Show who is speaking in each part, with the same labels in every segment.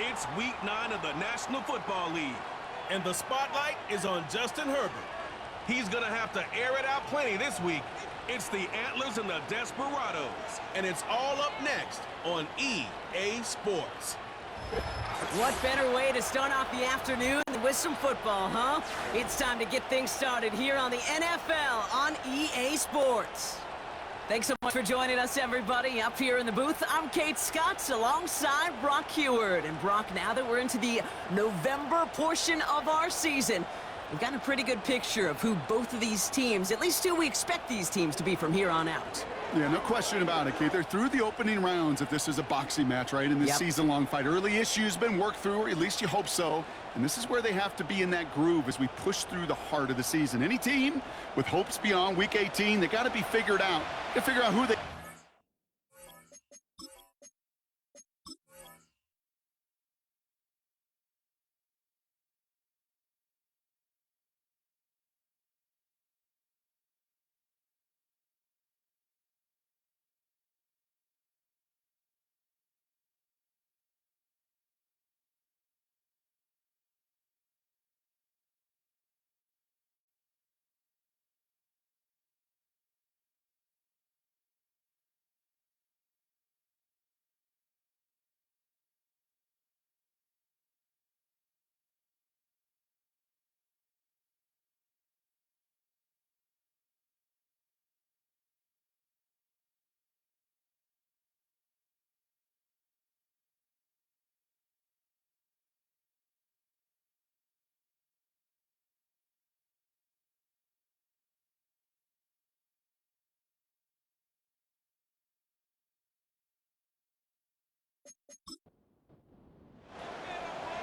Speaker 1: It's week 9 of the National Football League, and the spotlight is on Justin Herbert. He's going to have to air it out plenty this week. It's the Antlers and the Desperados, and it's all up next on EA Sports.
Speaker 2: What better way to start off the afternoon than with some football, huh? It's time to get things started here on the NFL on EA Sports. Thanks so much for joining us, everybody. Up here in the booth, I'm Kate Scott alongside Brock Heward. And Brock, now that we're into the November portion of our season, we've got a pretty good picture of who both of these teams, at least who we expect these teams to be from here on out.
Speaker 3: Yeah, no question about it, Kate. They're through the opening rounds if this is a boxing match, right? In this season-long fight. Early issues been worked through, or at least you hope so. And this is where they have to be in that groove as we push through the heart of the season. Any team with hopes beyond Week 18, they got to be figured out. Got to figure out who they...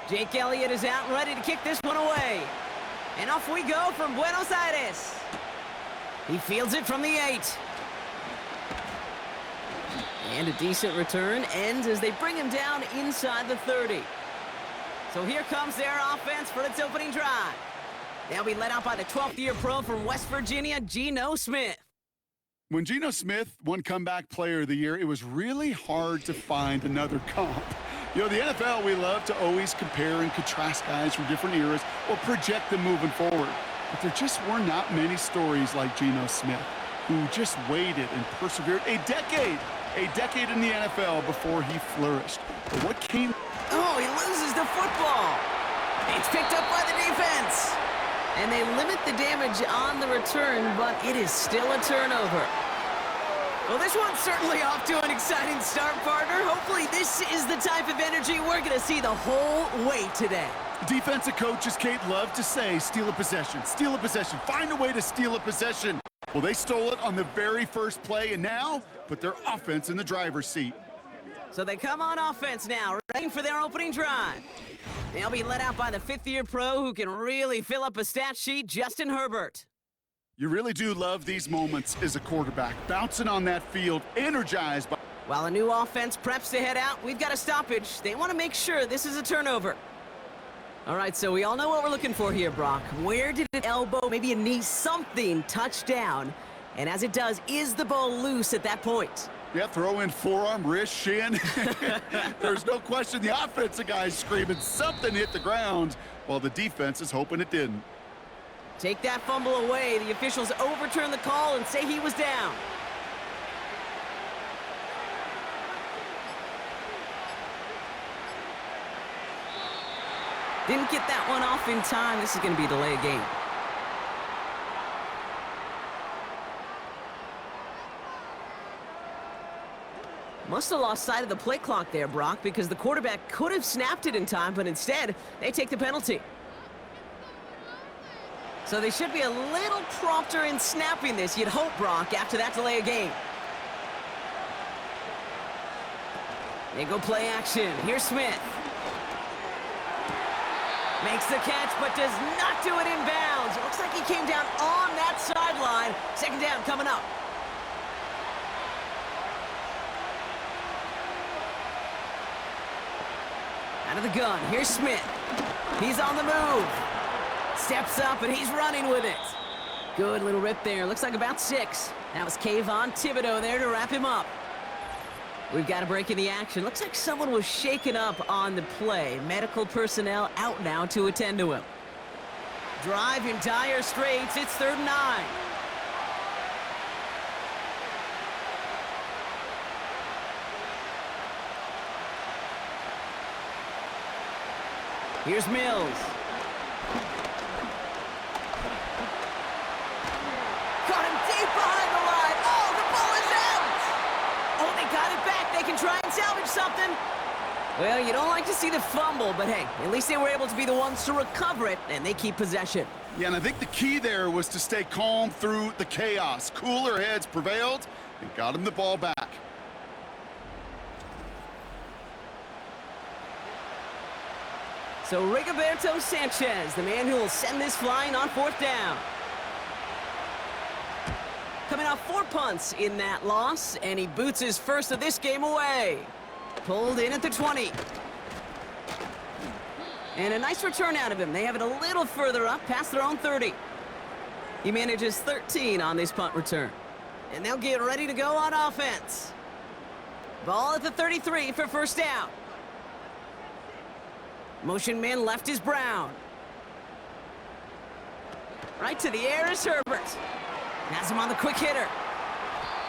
Speaker 2: Jake Elliott is out, ready to kick this one away. And off we go from Buenos Aires. He fields it from the 8. And a decent return ends as they bring him down inside the 30. So here comes their offense for its opening drive. They'll be led out by the 12th-year pro from West Virginia, Geno Smith.
Speaker 3: When Geno Smith won Comeback Player of the Year, it was really hard to find another comp. You know, the NFL, we love to always compare and contrast guys from different eras or project them moving forward. But there just were not many stories like Geno Smith, who just waited and persevered a decade in the NFL before he flourished. But what came...
Speaker 2: Oh, he loses the football. It's picked up by the defense. And they limit the damage on the return, but it is still a turnover. Well, this one's certainly off to an exciting start, partner. Hopefully this is the type of energy we're going to see the whole way today.
Speaker 3: Defensive coaches, Kate, love to say, steal a possession, find a way to steal a possession. Well, they stole it on the very first play, and now put their offense in the driver's seat.
Speaker 2: So they come on offense now, ready for their opening drive. They'll be led out by the 5th-year pro who can really fill up a stat sheet, Justin Herbert.
Speaker 3: You really do love these moments as a quarterback, bouncing on that field, energized by...
Speaker 2: While a new offense preps to head out, we've got a stoppage. They want to make sure this is a turnover. All right, so we all know what we're looking for here, Brock. Where did an elbow, maybe a knee, something touch down? And as it does, is the ball loose at that point?
Speaker 3: Yeah, throw in forearm, wrist, shin. There's no question the offensive guy's screaming something hit the ground, while the defense is hoping it didn't.
Speaker 2: Take that fumble away. The officials overturn the call and say he was down. Didn't get that one off in time. This is going to be a delay of game. Must have lost sight of the play clock there, Brock, because the quarterback could have snapped it in time, but instead, they take the penalty. So they should be a little prompter in snapping this, you'd hope, Brock, after that delay of game. They go play action. Here's Smith. Makes the catch, but does not do it in bounds. It looks like he came down on that sideline. Second down coming up. Out of the gun, here's Smith. He's on the move. Steps up, and he's running with it. Good little rip there. Looks like about 6. That was Kayvon Thibodeau there to wrap him up. We've got a break in the action. Looks like someone was shaken up on the play. Medical personnel out now to attend to him. Drive in dire straits. It's 3rd and 9. Here's Mills. Got him deep behind the line. Oh, the ball is out! Oh, they got it back. They can try and salvage something. Well, you don't like to see the fumble, but hey, at least they were able to be the ones to recover it, and they keep possession.
Speaker 3: Yeah, and I think the key there was to stay calm through the chaos. Cooler heads prevailed and got him the ball back.
Speaker 2: So Rigoberto Sanchez, the man who will send this flying on 4th down. Coming off 4 punts in that loss, and he boots his first of this game away. Pulled in at the 20. And a nice return out of him. They have it a little further up, past their own 30. He manages 13 on this punt return. And they'll get ready to go on offense. Ball at the 33 for 1st down. Motion man left is Brown. Right to the air is Herbert. Has him on the quick hitter.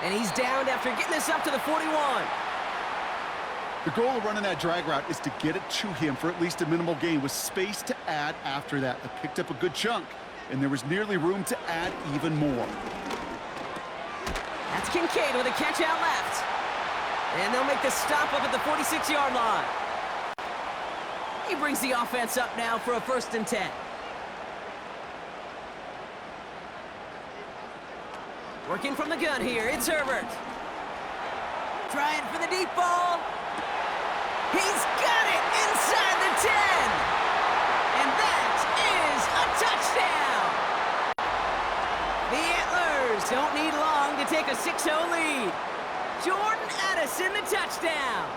Speaker 2: And he's downed after getting this up to the 41.
Speaker 3: The goal of running that drag route is to get it to him for at least a minimal gain with space to add after that. They picked up a good chunk, and there was nearly room to add even more.
Speaker 2: That's Kincaid with a catch out left. And they'll make the stop up at the 46-yard line. He brings the offense up now for a 1st and 10. Working from the gun here, it's Herbert. Trying for the deep ball. He's got it inside the 10. And that is a touchdown. The Antlers don't need long to take a 6-0 lead. Jordan Addison, the touchdown.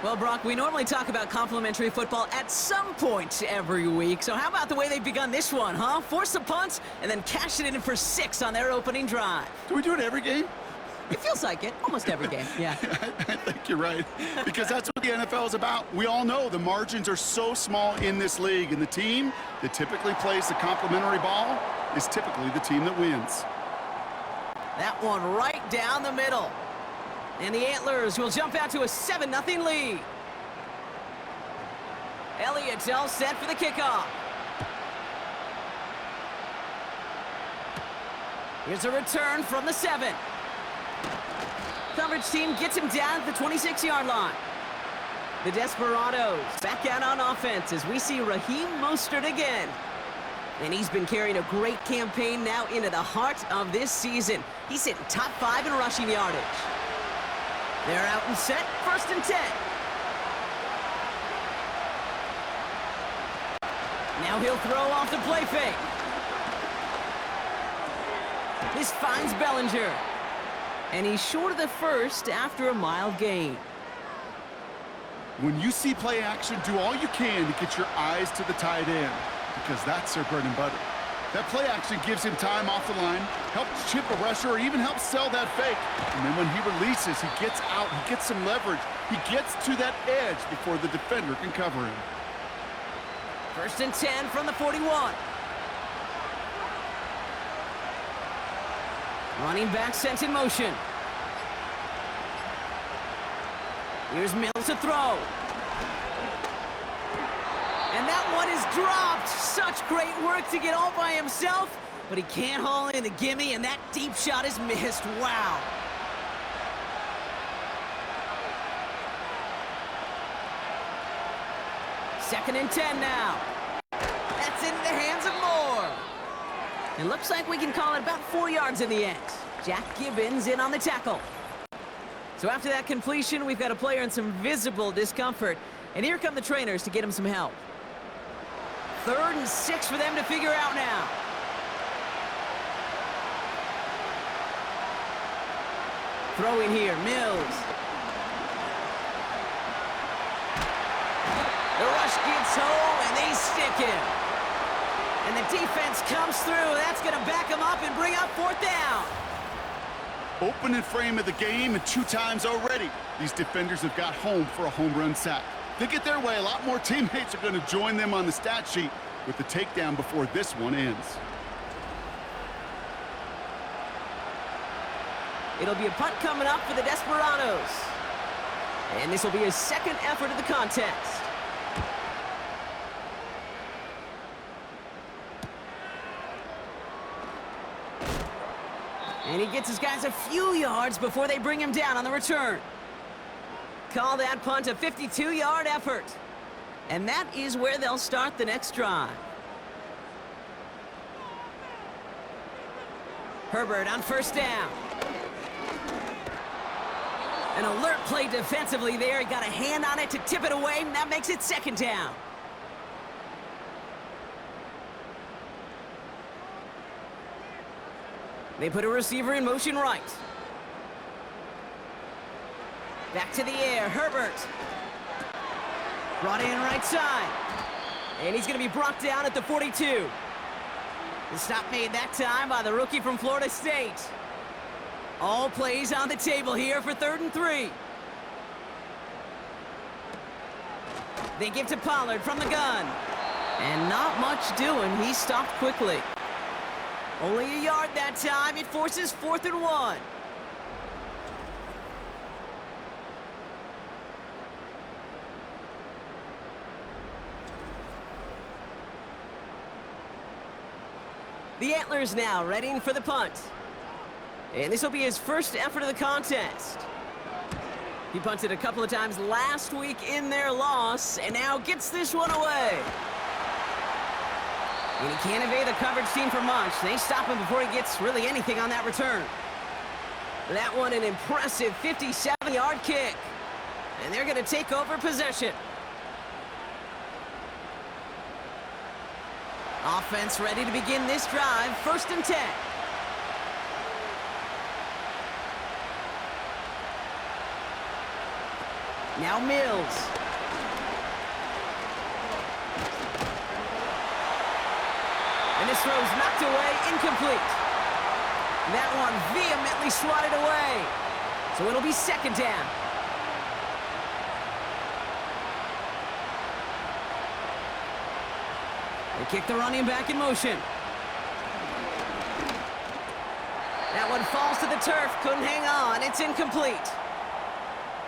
Speaker 2: Well, Brock, we normally talk about complimentary football at some point every week. So how about the way they've begun this one, huh? Force a punt and then cash it in for 6 on their opening drive.
Speaker 3: Do we do it every game?
Speaker 2: It feels like it. Almost every game, yeah.
Speaker 3: I think you're right, because that's what the NFL is about. We all know the margins are so small in this league, and the team that typically plays the complimentary ball is typically the team that wins.
Speaker 2: That one right down the middle. And the Antlers will jump out to a 7-0 lead. Elliott's all set for the kickoff. Here's a return from the 7. Coverage team gets him down at the 26-yard line. The Desperados back out on offense as we see Raheem Mostert again. And he's been carrying a great campaign now into the heart of this season. He's hitting top 5 in rushing yardage. They're out and set, 1st and 10. Now he'll throw off the play fake. This finds Bellinger. And he's short of the first after a mild gain.
Speaker 3: When you see play action, do all you can to get your eyes to the tight end, because that's their bread and butter. That play action gives him time off the line, helps chip a rusher, or even helps sell that fake. And then when he releases, he gets out, he gets some leverage. He gets to that edge before the defender can cover him.
Speaker 2: 1st and 10 from the 41. Running back sent in motion. Here's Mills to throw. And that one is dropped. Such great work to get all by himself, but he can't haul in the gimme, and that deep shot is missed. Wow. Second and 10 now. That's into the hands of Moore. It looks like we can call it about 4 yards in the end. Jack Gibbons in on the tackle. So after that completion, we've got a player in some visible discomfort. And here come the trainers to get him some help. 3rd and 6 for them to figure out now. Throwing here, Mills. The rush gets home, and they stick him. And the defense comes through. That's going to back him up and bring up 4th down.
Speaker 3: Opening frame of the game, and 2 times already, these defenders have got home for a home run sack. They get their way, a lot more teammates are going to join them on the stat sheet with the takedown before this one ends.
Speaker 2: It'll be a punt coming up for the Desperados. And this will be his second effort of the contest. And he gets his guys a few yards before they bring him down on the return. Call that punt a 52-yard effort. And that is where they'll start the next drive. Herbert on first down. An alert play defensively there. He got a hand on it to tip it away, and that makes it second down. They put a receiver in motion right. Back to the air, Herbert. Brought in right side. And he's going to be brought down at the 42. The stop made that time by the rookie from Florida State. All plays on the table here for 3rd and 3. They give to Pollard from the gun. And not much doing. He stopped quickly. Only a yard that time. It forces 4th and 1. The Antlers now readying for the punt. And this will be his first effort of the contest. He punted a couple of times last week in their loss, and now gets this one away. And he can't evade the coverage team for much. They stop him before he gets really anything on that return. That one an impressive 57-yard kick. And they're going to take over possession. Offense ready to begin this drive. 1st and 10. Now Mills. And this throw's knocked away, incomplete. That one vehemently swatted away. So it'll be 2nd down. They kick the running back in motion. That one falls to the turf, couldn't hang on, it's incomplete.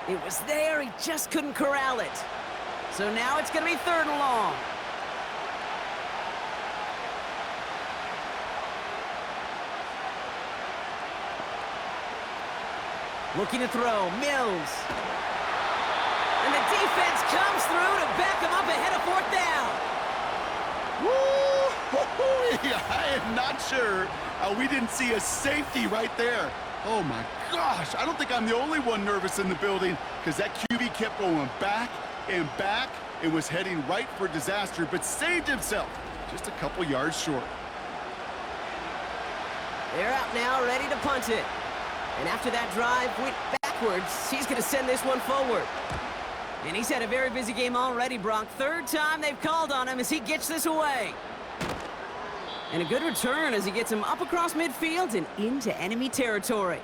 Speaker 2: It was there, he just couldn't corral it. So now it's going to be 3rd and long. Looking to throw, Mills. And the defense comes through to back him up ahead of 4th down.
Speaker 3: Woo! I am not sure we didn't see a safety right there. Oh my gosh, I don't think I'm the only one nervous in the building because that QB kept going back and back and was heading right for disaster, but saved himself just a couple yards short.
Speaker 2: They're out now, ready to punt it. And after that drive went backwards, he's going to send this one forward. And he's had a very busy game already, Brock. 3rd time they've called on him as he gets this away. And a good return as he gets him up across midfield and into enemy territory.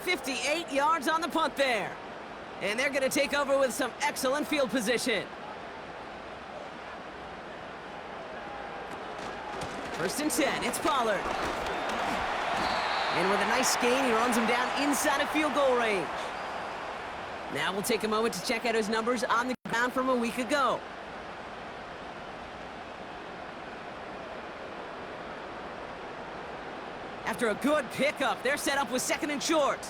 Speaker 2: 58 yards on the punt there. And they're going to take over with some excellent field position. 1st and 10, it's Pollard. And with a nice gain, he runs him down inside of field goal range. Now we'll take a moment to check out his numbers on the ground from a week ago. After a good pickup, they're set up with 2nd and short.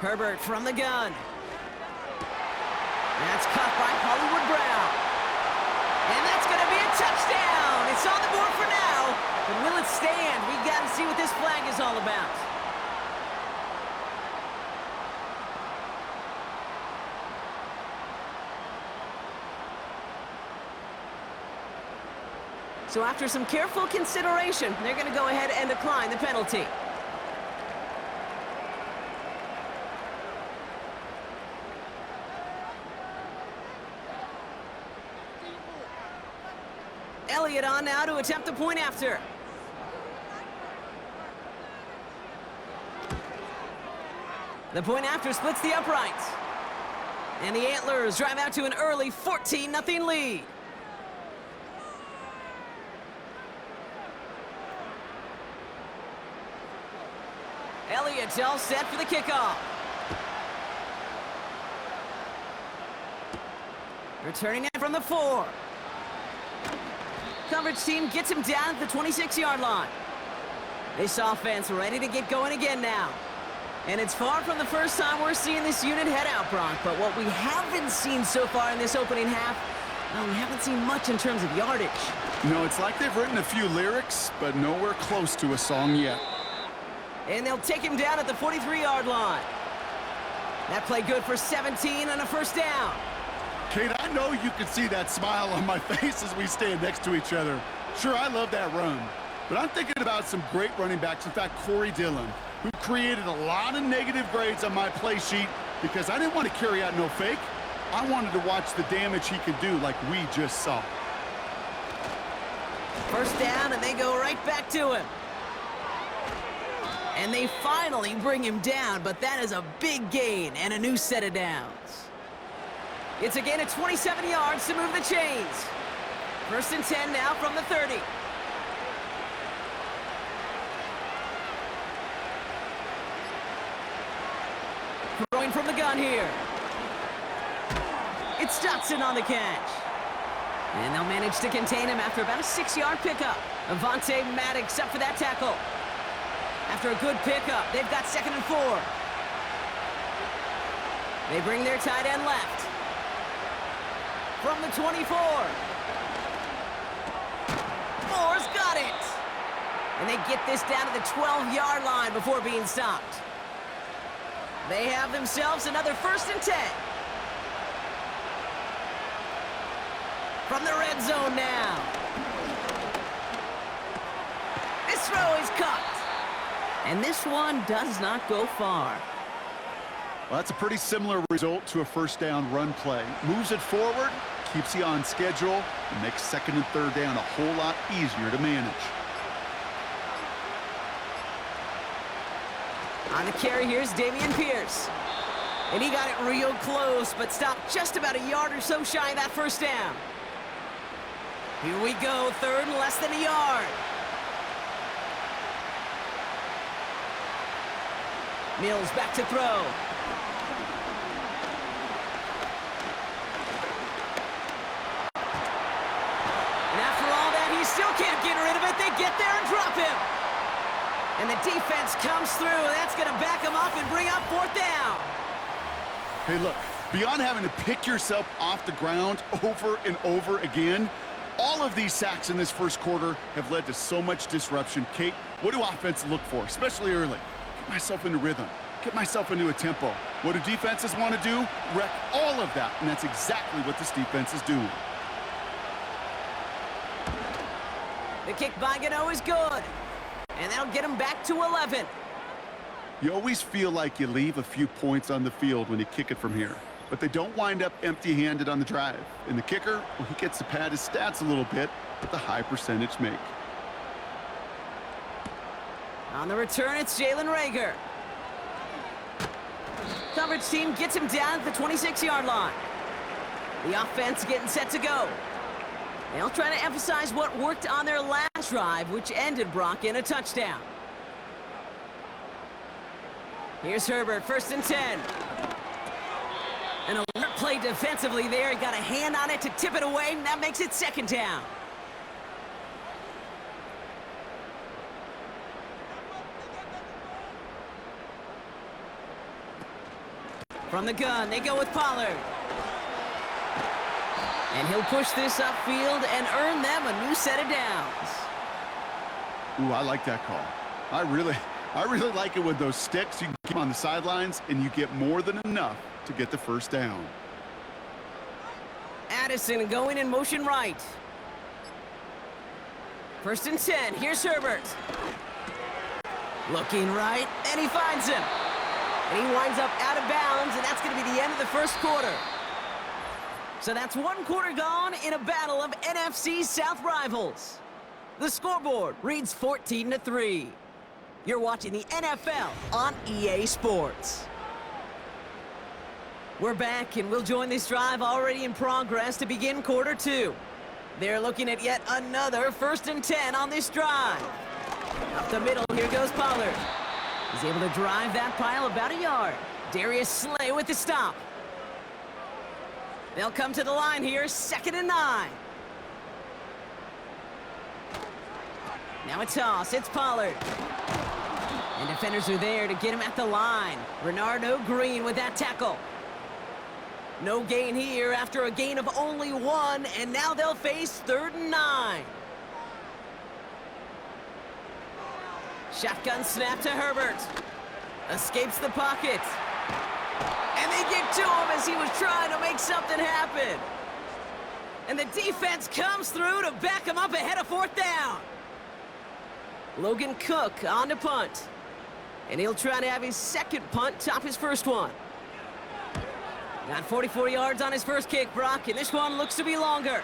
Speaker 2: Herbert from the gun. That's caught by Hollywood Brown. And that's going to be a touchdown. It's on the board for now. But will it stand? We got to see what this flag is all about. So after some careful consideration, they're going to go ahead and decline the penalty. Elliott on now to attempt the point after. The point after splits the uprights. And the Antlers drive out to an early 14-0 lead. Elliott's all set for the kickoff. Returning it from the 4. Coverage team gets him down at the 26-yard line. This offense ready to get going again now. And it's far from the first time we're seeing this unit head out, Brock. But what we haven't seen so far in this opening half, well, we haven't seen much in terms of yardage.
Speaker 3: No, it's like they've written a few lyrics, but nowhere close to a song yet.
Speaker 2: And they'll take him down at the 43-yard line. That play good for 17 and a first down.
Speaker 3: Kate, I know you can see that smile on my face as we stand next to each other. Sure, I love that run. But I'm thinking about some great running backs. In fact, Corey Dillon, who created a lot of negative grades on my play sheet because I didn't want to carry out no fake. I wanted to watch the damage he could do like we just saw.
Speaker 2: First down, and they go right back to him. And they finally bring him down, but that is a big gain and a new set of downs. It's a gain of 27 yards to move the chains. First and 10 now from the 30. Throwing from the gun here. It's Dotson on the catch. And they'll manage to contain him after about a 6-yard pickup. Avonte Maddox up for that tackle. After a good pickup, they've got 2nd and 4. They bring their tight end left. From the 24. Moore's got it. And they get this down to the 12-yard line before being stopped. They have themselves another 1st and 10. From the red zone now. This throw is caught. And this one does not go far.
Speaker 3: Well, that's a pretty similar result to a first down run play. Moves it forward, keeps you on schedule, and makes 2nd and 3rd down a whole lot easier to manage.
Speaker 2: On the carry, here's Dameon Pierce. And he got it real close, but stopped just about a yard or so shy of that first down. Here we go, 3rd and less than a yard. Mills back to throw. And after all that, he still can't get rid of it. They get there and drop him. And the defense comes through. That's going to back him up and bring up 4th down.
Speaker 3: Hey, look, beyond having to pick yourself off the ground over and over again, all of these sacks in this first quarter have led to so much disruption. Kate, what do offense look for, especially early? Get myself into rhythm. Get myself into a tempo. What do defenses want to do? Wreck all of that, and that's exactly what this defense is doing.
Speaker 2: The kick by Gano is good. And that'll get him back to 11.
Speaker 3: You always feel like you leave a few points on the field when you kick it from here. But they don't wind up empty-handed on the drive. And the kicker, well, he gets to pad his stats a little bit with a high percentage make.
Speaker 2: On the return, it's Jalen Reagor. Coverage team gets him down at the 26-yard line. The offense getting set to go. They'll try to emphasize what worked on their last drive, which ended, Brock, in a touchdown. Here's Herbert, 1st and 10. An alert play defensively there. He got a hand on it to tip it away, and that makes it 2nd down. From the gun, they go with Pollard. And he'll push this upfield and earn them a new set of downs.
Speaker 3: Ooh, I like that call. I really like it with those sticks. You can keep them on the sidelines, and you get more than enough to get the 1st down.
Speaker 2: Addison going in motion right. 1st and 10. Here's Herbert. Looking right, and he finds him. And he winds up out of bounds, and that's going to be the end of the first quarter. So that's 1 quarter gone in a battle of NFC South rivals. The scoreboard reads 14-3. You're watching the NFL on EA Sports. We're back, and we'll join this drive already in progress to begin quarter two. They're looking at yet another 1st and 10 on this drive. Up the middle, here goes Pollard. He's able to drive that pile about a yard. Darius Slay with the stop. They'll come to the line here, 2nd and 9. Now a toss, it's Pollard. And defenders are there to get him at the line. Renardo Green with that tackle. No gain here after a gain of only 1, and now they'll face 3rd and 9. Shotgun snap to Herbert. Escapes the pocket. And they get to him as he was trying to make something happen. And the defense comes through to back him up ahead of 4th down. Logan Cook on to punt. And he'll try to have his 2nd punt top his 1st one. Got 44 yards on his 1st kick, Brock, and this one looks to be longer.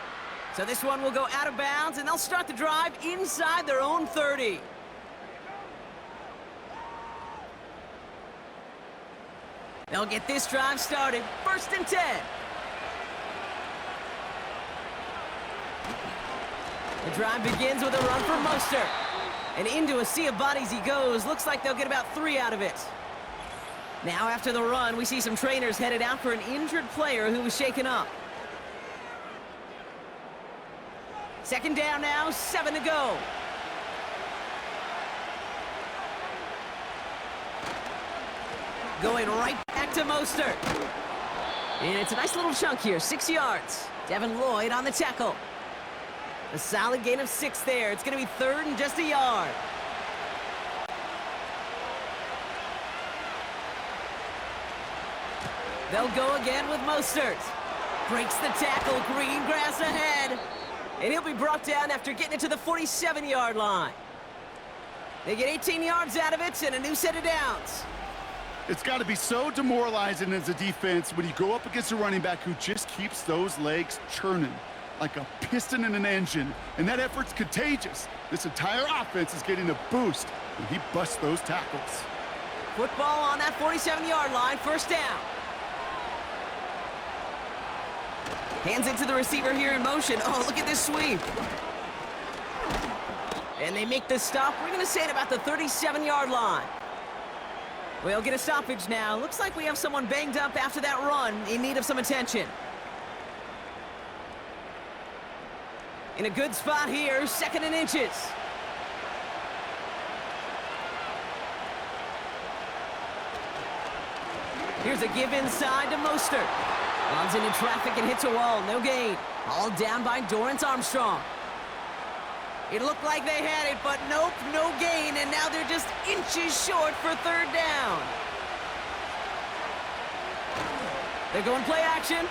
Speaker 2: So this one will go out of bounds, and they'll start the drive inside their own 30. They'll get this drive started. 1st and 10. The drive begins with a run for Mostert. And into a sea of bodies he goes. Looks like they'll get about 3 out of it. Now after the run, we see some trainers headed out for an injured player who was shaken up. 2nd down now, 7 to go. Going right back to Mostert. And it's a nice little chunk here, 6 yards. Devin Lloyd on the tackle. A solid gain of 6 there. It's going to be 3rd and just a yard. They'll go again with Mostert. Breaks the tackle, green grass ahead. And he'll be brought down after getting it to the 47-yard line. They get 18 yards out of it and a new set of downs.
Speaker 3: It's got to be so demoralizing as a defense when you go up against a running back who just keeps those legs churning like a piston in an engine, and that effort's contagious. This entire offense is getting a boost when he busts those tackles.
Speaker 2: Football on that 47-yard line, 1st down. Hands it to the receiver here in motion. Oh, look at this sweep. And they make the stop. We're going to say it about the 37-yard line. We'll get a stoppage now. Looks like we have someone banged up after that run in need of some attention. In a good spot here, 2nd and inches. Here's a give inside to Mostert. Runs into traffic and hits a wall, no gain. All down by Dorrance Armstrong. It looked like they had it, but nope, no gain, and now they're just inches short for 3rd down. They're going play action.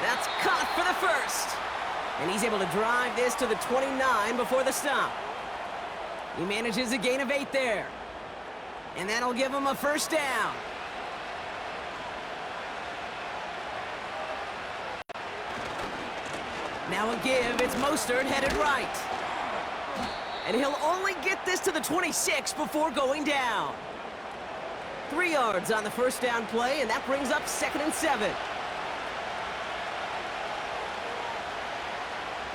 Speaker 2: That's caught for the 1st. And he's able to drive this to the 29 before the stop. He manages a gain of 8 there. And that'll give him a 1st down. Now a give, it's Mostert headed right. And he'll only get this to the 26 before going down. 3 yards on the 1st down play, and that brings up 2nd and 7.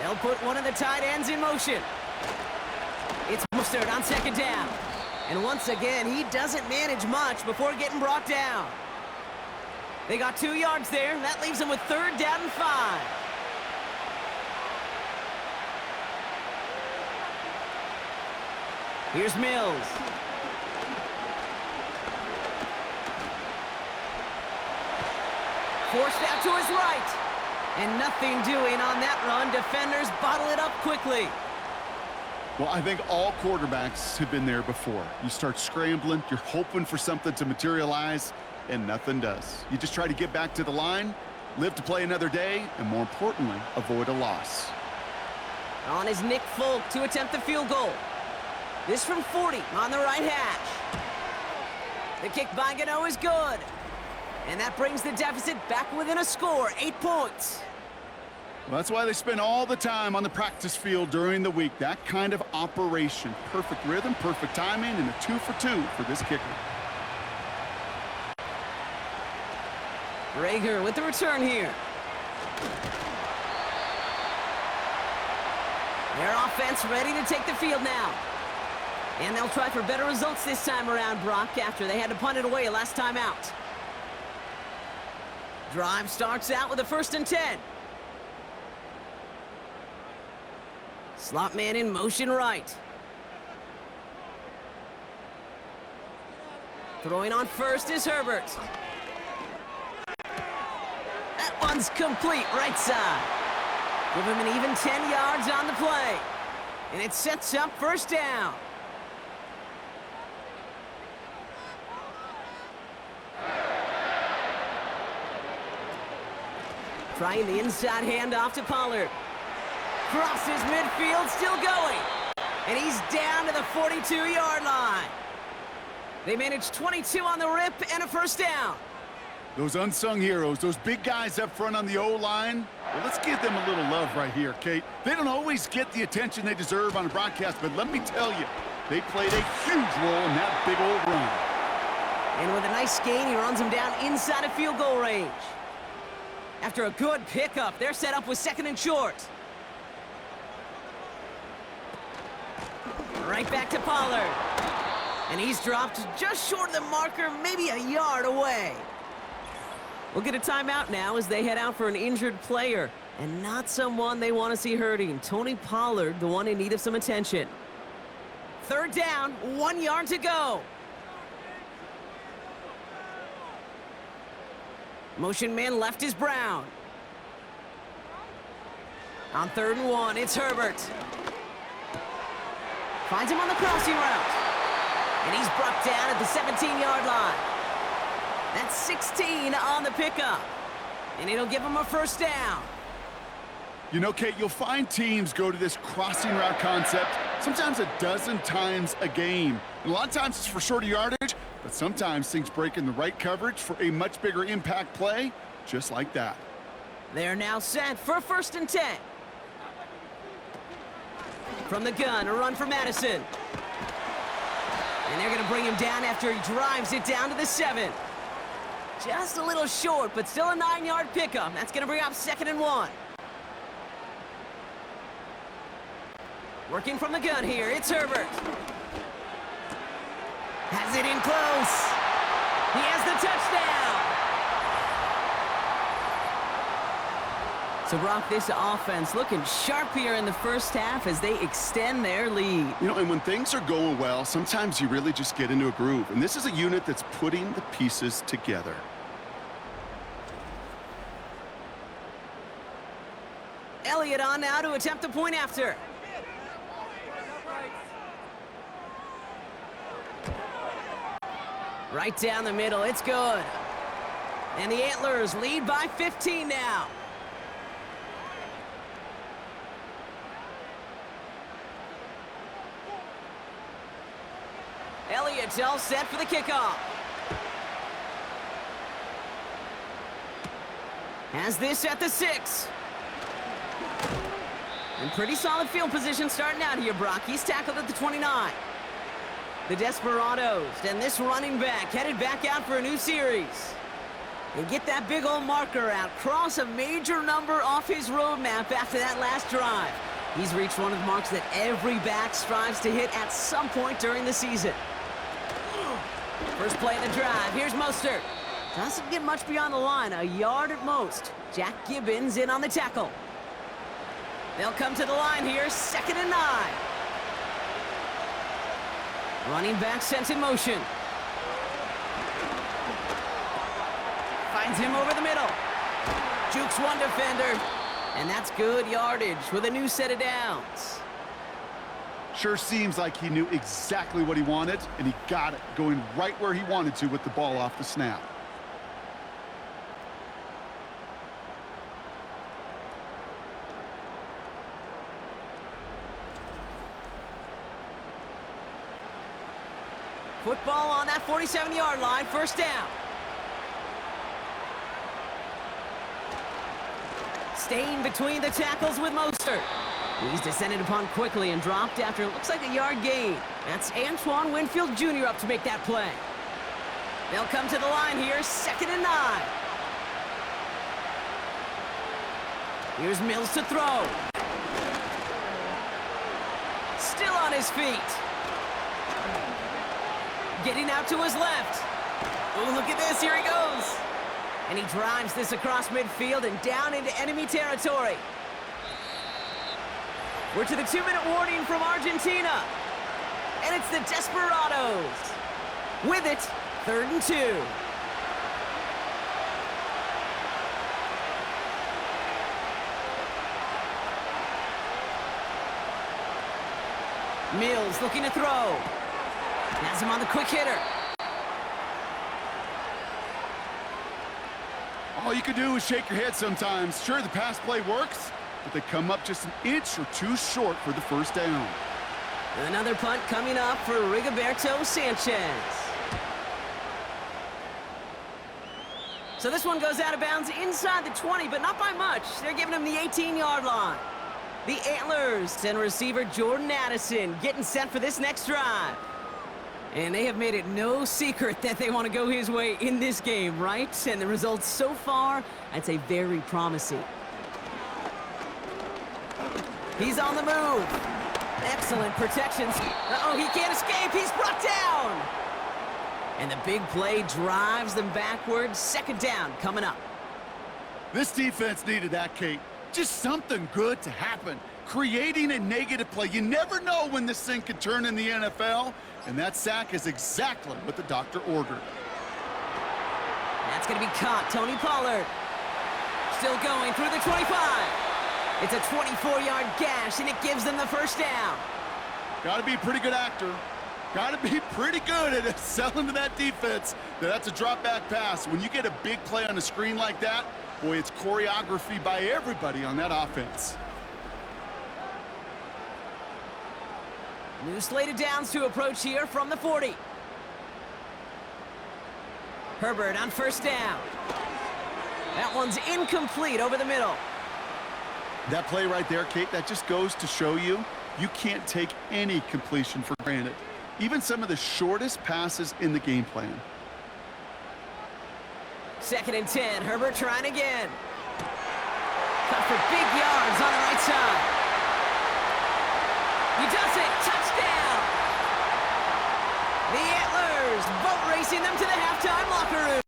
Speaker 2: They'll put one of the tight ends in motion. It's Mostert on 2nd down. And once again, he doesn't manage much before getting brought down. They got 2 yards there. That leaves them with 3rd down and 5. Here's Mills. Forced out to his right. And nothing doing on that run. Defenders bottle it up quickly.
Speaker 3: Well, I think all quarterbacks have been there before. You start scrambling, you're hoping for something to materialize, and nothing does. You just try to get back to the line, live to play another day, and more importantly, avoid a loss.
Speaker 2: On is Nick Folk to attempt the field goal. This from 40 on the right hash. The kick by Gano is good. And that brings the deficit back within a score, 8 points.
Speaker 3: Well, that's why they spend all the time on the practice field during the week. That kind of operation. Perfect rhythm, perfect timing, and a 2 for 2 for this kicker.
Speaker 2: Legaue with the return here. Their offense ready to take the field now. And they'll try for better results this time around, Brock, after they had to punt it away last time out. Drive starts out with a 1st and 10. Slot man in motion right. Throwing on first is Herbert. That one's complete right side. Give him an even 10 yards on the play. And it sets up 1st down. Trying the inside handoff to Pollard. Crosses midfield, still going. And he's down to the 42-yard line. They managed 22 on the rip and a 1st down.
Speaker 3: Those unsung heroes, those big guys up front on the O-line, well, let's give them a little love right here, Kate. They don't always get the attention they deserve on a broadcast, but let me tell you, they played a huge role in that big old run.
Speaker 2: And with a nice gain, he runs him down inside of field goal range. After a good pickup, they're set up with 2nd and short. Right back to Pollard. And he's dropped just short of the marker, maybe a yard away. We'll get a timeout now as they head out for an injured player. And not someone they want to see hurting. Tony Pollard, the one in need of some attention. 3rd down, 1 yard to go. Motion man left is Brown. On 3rd and 1, it's Herbert. Finds him on the crossing route. And he's brought down at the 17-yard line. That's 16 on the pickup. And it'll give him a 1st down.
Speaker 3: You know, Kate, you'll find teams go to this crossing route concept sometimes a dozen times a game. And a lot of times it's for shorter yardage, but sometimes things break in the right coverage for a much bigger impact play, just like that.
Speaker 2: They're now set for 1st and 10. From the gun, a run for Madison. And they're going to bring him down after he drives it down to the 7. Just a little short, but still a 9-yard pickup. That's going to bring up 2nd and 1. Working from the gun here, it's Herbert. Has it in close. He has the touchdown. So, Brock, this offense looking sharp here in the 1st half as they extend their lead.
Speaker 3: You know, and when things are going well, sometimes you really just get into a groove. And this is a unit that's putting the pieces together.
Speaker 2: Elliott on now to attempt the point after. Right down the middle, it's good. And the Antlers lead by 15 now. Elliott's all set for the kickoff. Has this at the 6. And pretty solid field position starting out here, Brock. He's tackled at the 29. The Desperados and this running back headed back out for a new series. And get that big old marker out. Cross a major number off his roadmap after that last drive. He's reached one of the marks that every back strives to hit at some point during the season. First play of the drive. Here's Mostert. Doesn't get much beyond the line. A yard at most. Jack Gibbons in on the tackle. They'll come to the line here. 2nd and 9. Running back sent in motion. Finds him over the middle. Jukes one defender. And that's good yardage with a new set of downs.
Speaker 3: Sure seems like he knew exactly what he wanted, and he got it, going right where he wanted to with the ball off the snap.
Speaker 2: Football on that 47-yard line, 1st down. Staying between the tackles with Mostert. He's descended upon quickly and dropped after it looks like a yard gain. That's Antoine Winfield Jr. up to make that play. They'll come to the line here, 2nd and 9. Here's Mills to throw. Still on his feet. Getting out to his left. Oh, look at this. Here he goes. And he drives this across midfield and down into enemy territory. We're to the 2-minute warning from Argentina. And it's the Desperados. With it, 3rd and 2. Mills looking to throw. Has him on the quick hitter.
Speaker 3: All you can do is shake your head sometimes. Sure, the pass play works, but they come up just an inch or two short for the first down.
Speaker 2: Another punt coming up for Rigoberto Sanchez. So this one goes out of bounds inside the 20, but not by much. They're giving him the 18-yard line. The Antlers and receiver Jordan Addison getting set for this next drive. And they have made it no secret that they want to go his way in this game, right? And the results so far, I'd say very promising. He's on the move. Excellent protections. Uh-oh, he can't escape. He's brought down. And the big play drives them backwards. 2nd down coming up.
Speaker 3: This defense needed that, Kate. Just something good to happen. Creating a negative play. You never know when this thing could turn in the NFL, and that sack is exactly what the doctor ordered.
Speaker 2: That's going to be caught. Tony Pollard still going through the 25. It's a 24-yard gash, and it gives them the 1st down.
Speaker 3: Got to be a pretty good actor. Got to be pretty good at selling to that defense. That's a drop-back pass. When you get a big play on a screen like that, boy, it's choreography by everybody on that offense.
Speaker 2: New slated downs to approach here from the 40. Herbert on 1st down. That one's incomplete over the middle.
Speaker 3: That play right there, Kate, that just goes to show you can't take any completion for granted. Even some of the shortest passes in the game plan.
Speaker 2: 2nd and 10. Herbert trying again. Cut for big yards on the right side. He does it. Touchdown. The Antlers boat racing them to the halftime locker room.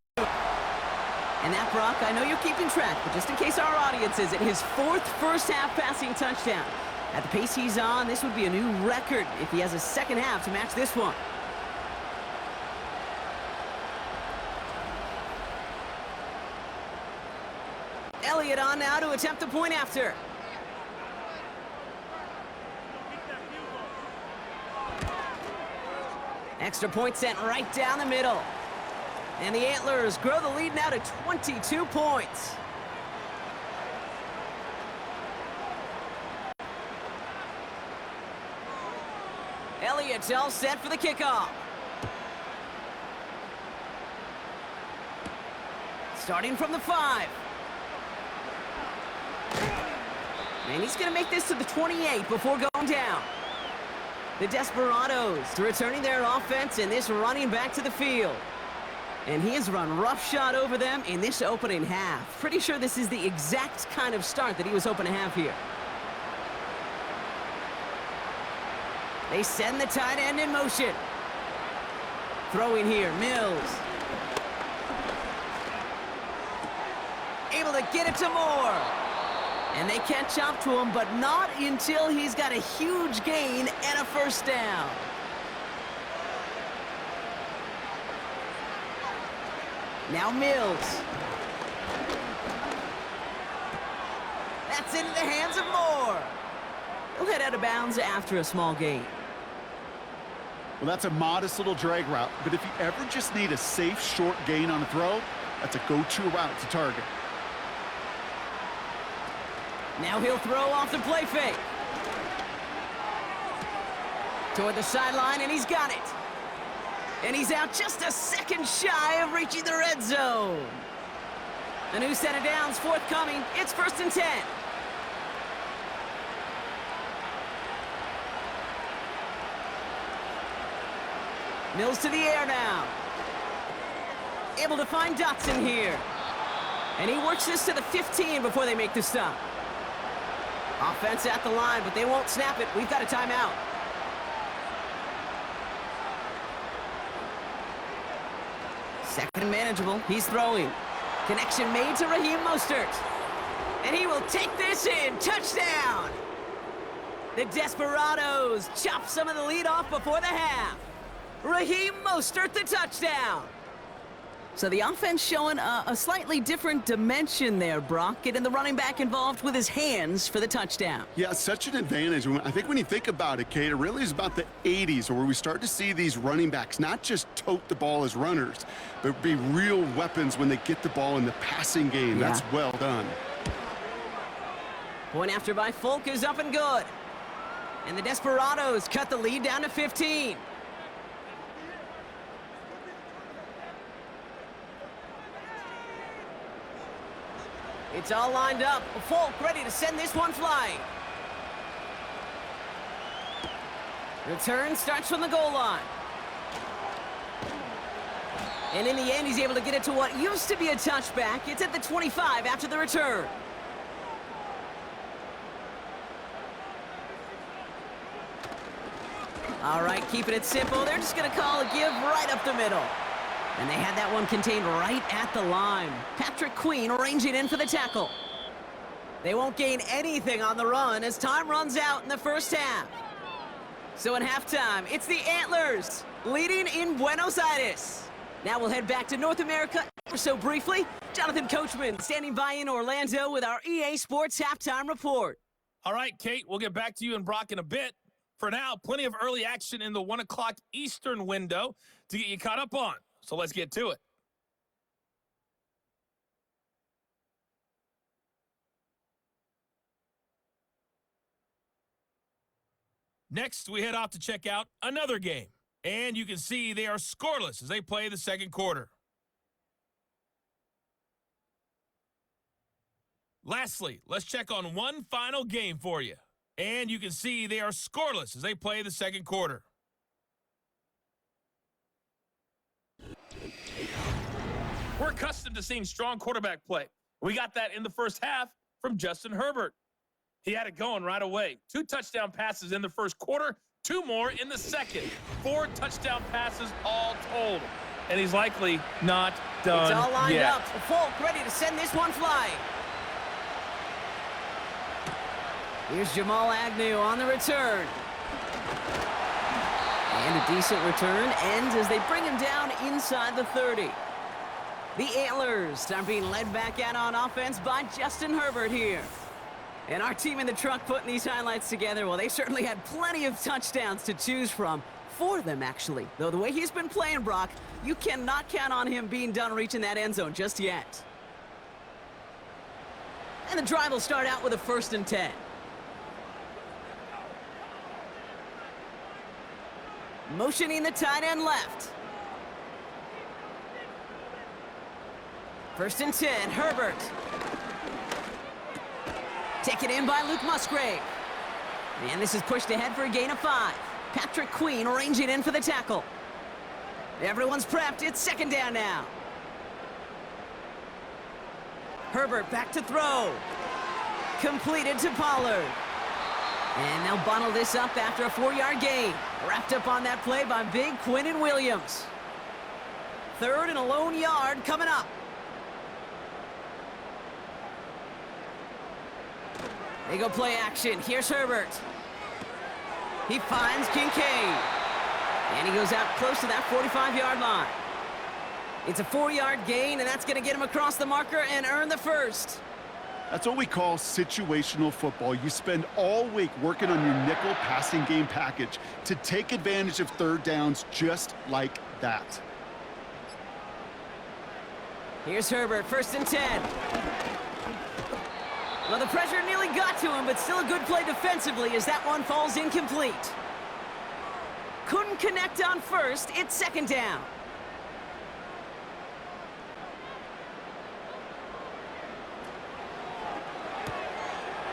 Speaker 2: And that, Brock, I know you're keeping track, but just in case our audience isn't, his 4th first-half passing touchdown. At the pace he's on, this would be a new record if he has a 2nd half to match this one. Elliott on now to attempt the point after. Extra point sent right down the middle. And the Antlers grow the lead now to 22 points. Elliott's all set for the kickoff. Starting from the 5. And he's going to make this to the 28 before going down. The Desperados returning their offense and this running back to the field. And he has run roughshod over them in this opening half. Pretty sure this is the exact kind of start that he was hoping to have here. They send the tight end in motion. Throwing here, Mills. Able to get it to Moore. And they catch up to him, but not until he's got a huge gain and a 1st down. Now Mills. That's into the hands of Moore. He'll head out of bounds after a small gain.
Speaker 3: Well, that's a modest little drag route, but if you ever just need a safe, short gain on a throw, that's a go-to route to target.
Speaker 2: Now he'll throw off the play fake. Toward the sideline, and he's got it. And he's out just a second shy of reaching the red zone. A new set of downs forthcoming. It's 1st and 10. Mills to the air now. Able to find Dotson here. And he works this to the 15 before they make the stop. Offense at the line, but they won't snap it. We've got a timeout. Second and manageable. He's throwing. Connection made to Raheem Mostert. And he will take this in. Touchdown! The Desperados chop some of the lead off before the half. Raheem Mostert, the touchdown. So the offense showing a slightly different dimension there, Brock. Getting the running back involved with his hands for the touchdown.
Speaker 3: Yeah, such an advantage. I think when you think about it, Kate, it really is about the 80s where we start to see these running backs not just tote the ball as runners, but be real weapons when they get the ball in the passing game. Yeah. That's well done.
Speaker 2: Point after by Folk is up and good. And the Desperados cut the lead down to 15. It's all lined up. Folk ready to send this one flying. Return starts from the goal line. And in the end, he's able to get it to what used to be a touchback. It's at the 25 after the return. All right, keeping it simple. They're just going to call a give right up the middle. And they had that one contained right at the line. Patrick Queen arranging in for the tackle. They won't gain anything on the run as time runs out in the first half. So at halftime, it's the Antlers leading in Buenos Aires. Now we'll head back to North America ever so briefly. Jonathan Coachman standing by in Orlando with our EA Sports halftime report.
Speaker 4: All right, Kate, we'll get back to you and Brock in a bit. For now, plenty of early action in the 1 o'clock Eastern window to get you caught up on. So let's get to it. Next, we head off to check out another game. And you can see they are scoreless as they play the second quarter. Lastly, let's check on one final game for you. And you can see they are scoreless as they play the second quarter. We're accustomed to seeing strong quarterback play. We got that in the first half from Justin Herbert. He had it going right away. 2 touchdown passes in the first quarter, 2 more in the second. 4 touchdown passes all told. And he's likely not done yet.
Speaker 2: It's all lined up. Folk ready to send this one flying. Here's Jamal Agnew on the return. And a decent return ends as they bring him down inside the 30. The Antlers are being led back out on offense by Justin Herbert here. And our team in the truck putting these highlights together, well, they certainly had plenty of touchdowns to choose from. 4 of them, actually. Though the way he's been playing, Brock, you cannot count on him being done reaching that end zone just yet. And the drive will start out with a 1st and 10. Motioning the tight end left. 1st and 10, Herbert. Taken in by Luke Musgrave. And this is pushed ahead for a gain of 5. Patrick Queen arranging in for the tackle. Everyone's prepped. It's 2nd down now. Herbert back to throw. Completed to Pollard. And they'll bundle this up after a 4-yard gain. Wrapped up on that play by big Quinnen Williams. 3rd and a lone yard coming up. They go play action. Here's Herbert. He finds Kincaid. And he goes out close to that 45-yard line. It's a 4-yard gain, and that's going to get him across the marker and earn the 1st.
Speaker 3: That's what we call situational football. You spend all week working on your nickel passing game package to take advantage of 3rd downs just like that.
Speaker 2: Here's Herbert, 1st and 10. Well, the pressure nearly got to him, but still a good play defensively as that one falls incomplete. Couldn't connect on 1st. It's 2nd down.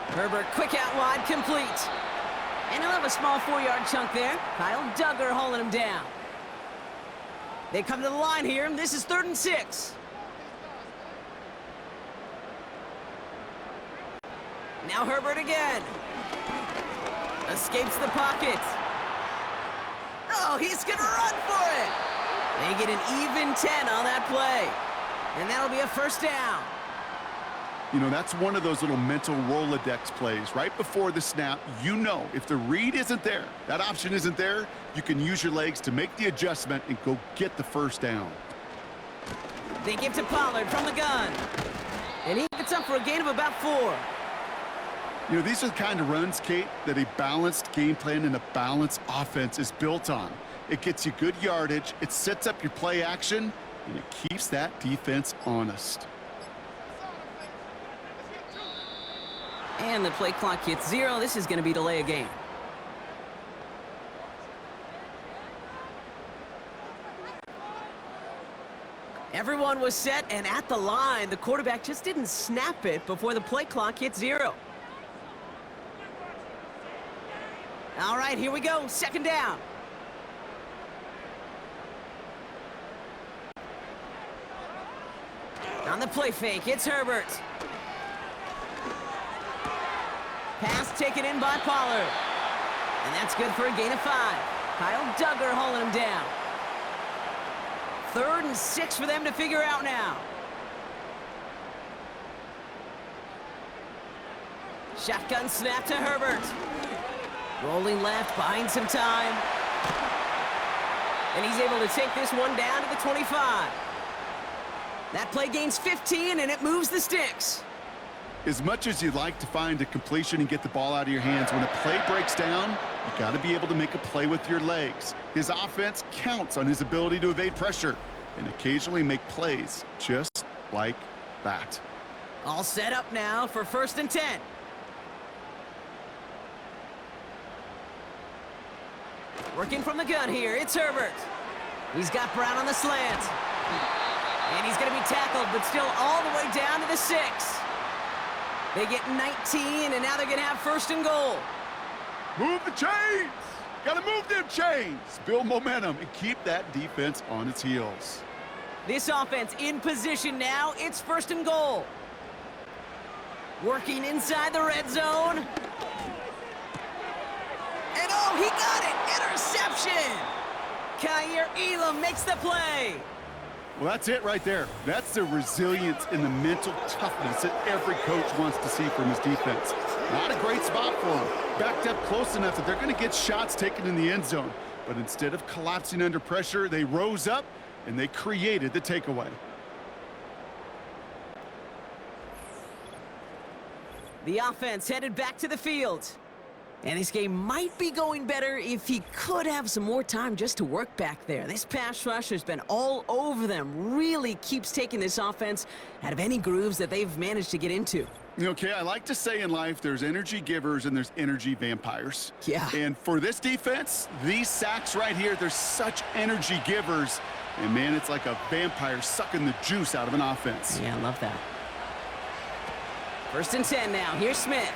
Speaker 2: Herbert, quick out wide, complete. And he'll have a small 4-yard chunk there. Kyle Duggar hauling him down. They come to the line here, and this is 3rd and 6. Now Herbert again. Escapes the pocket. Oh, he's going to run for it. They get an even 10 on that play. And that'll be a first down.
Speaker 3: You know, that's one of those little mental Rolodex plays. Right before the snap, you know if the read isn't there, that option isn't there, you can use your legs to make the adjustment and go get the first down.
Speaker 2: They give to Pollard from the gun. And he gets up for a gain of about 4.
Speaker 3: You know, these are the kind of runs, Kate, that a balanced game plan and a balanced offense is built on. It gets you good yardage, it sets up your play action, and it keeps that defense honest.
Speaker 2: And the play clock hits 0. This is going to be delay a game. Everyone was set and at the line. The quarterback just didn't snap it before the play clock hit 0. All right, here we go. Second down. On the play fake, it's Herbert. Pass taken in by Pollard. And that's good for a gain of 5. Kyle Duggar hauling him down. 3rd and 6 for them to figure out now. Shotgun snap to Herbert. Rolling left, buying some time. And he's able to take this one down to the 25. That play gains 15, and it moves the sticks.
Speaker 3: As much as you'd like to find a completion and get the ball out of your hands, when a play breaks down, you got to be able to make a play with your legs. His offense counts on his ability to evade pressure and occasionally make plays just like that.
Speaker 2: All set up now for 1st and 10. Working from the gun here, it's Herbert. He's got Brown on the slant. And he's going to be tackled, but still all the way down to the 6. They get 19, and now they're going to have 1st and goal.
Speaker 3: Move the chains! Got to move them chains! Build momentum and keep that defense on its heels.
Speaker 2: This offense in position now. It's 1st and goal. Working inside the red zone. And oh, he got it! Interception! Kaiir Elam makes the play.
Speaker 3: Well, that's it right there. That's the resilience and the mental toughness that every coach wants to see from his defense. Not a great spot for him. Backed up close enough that they're going to get shots taken in the end zone. But instead of collapsing under pressure, they rose up and they created the takeaway.
Speaker 2: The offense headed back to the field. And this game might be going better if he could have some more time just to work back there. This pass rush has been all over them. Really keeps taking this offense out of any grooves that they've managed to get into.
Speaker 3: Okay, I like to say in life there's energy givers and there's energy vampires.
Speaker 2: Yeah.
Speaker 3: And for this defense, these sacks right here, they're such energy givers. And man, it's like a vampire sucking the juice out of an offense.
Speaker 2: Yeah, I love that. 1st and 10 now. Here's Smith.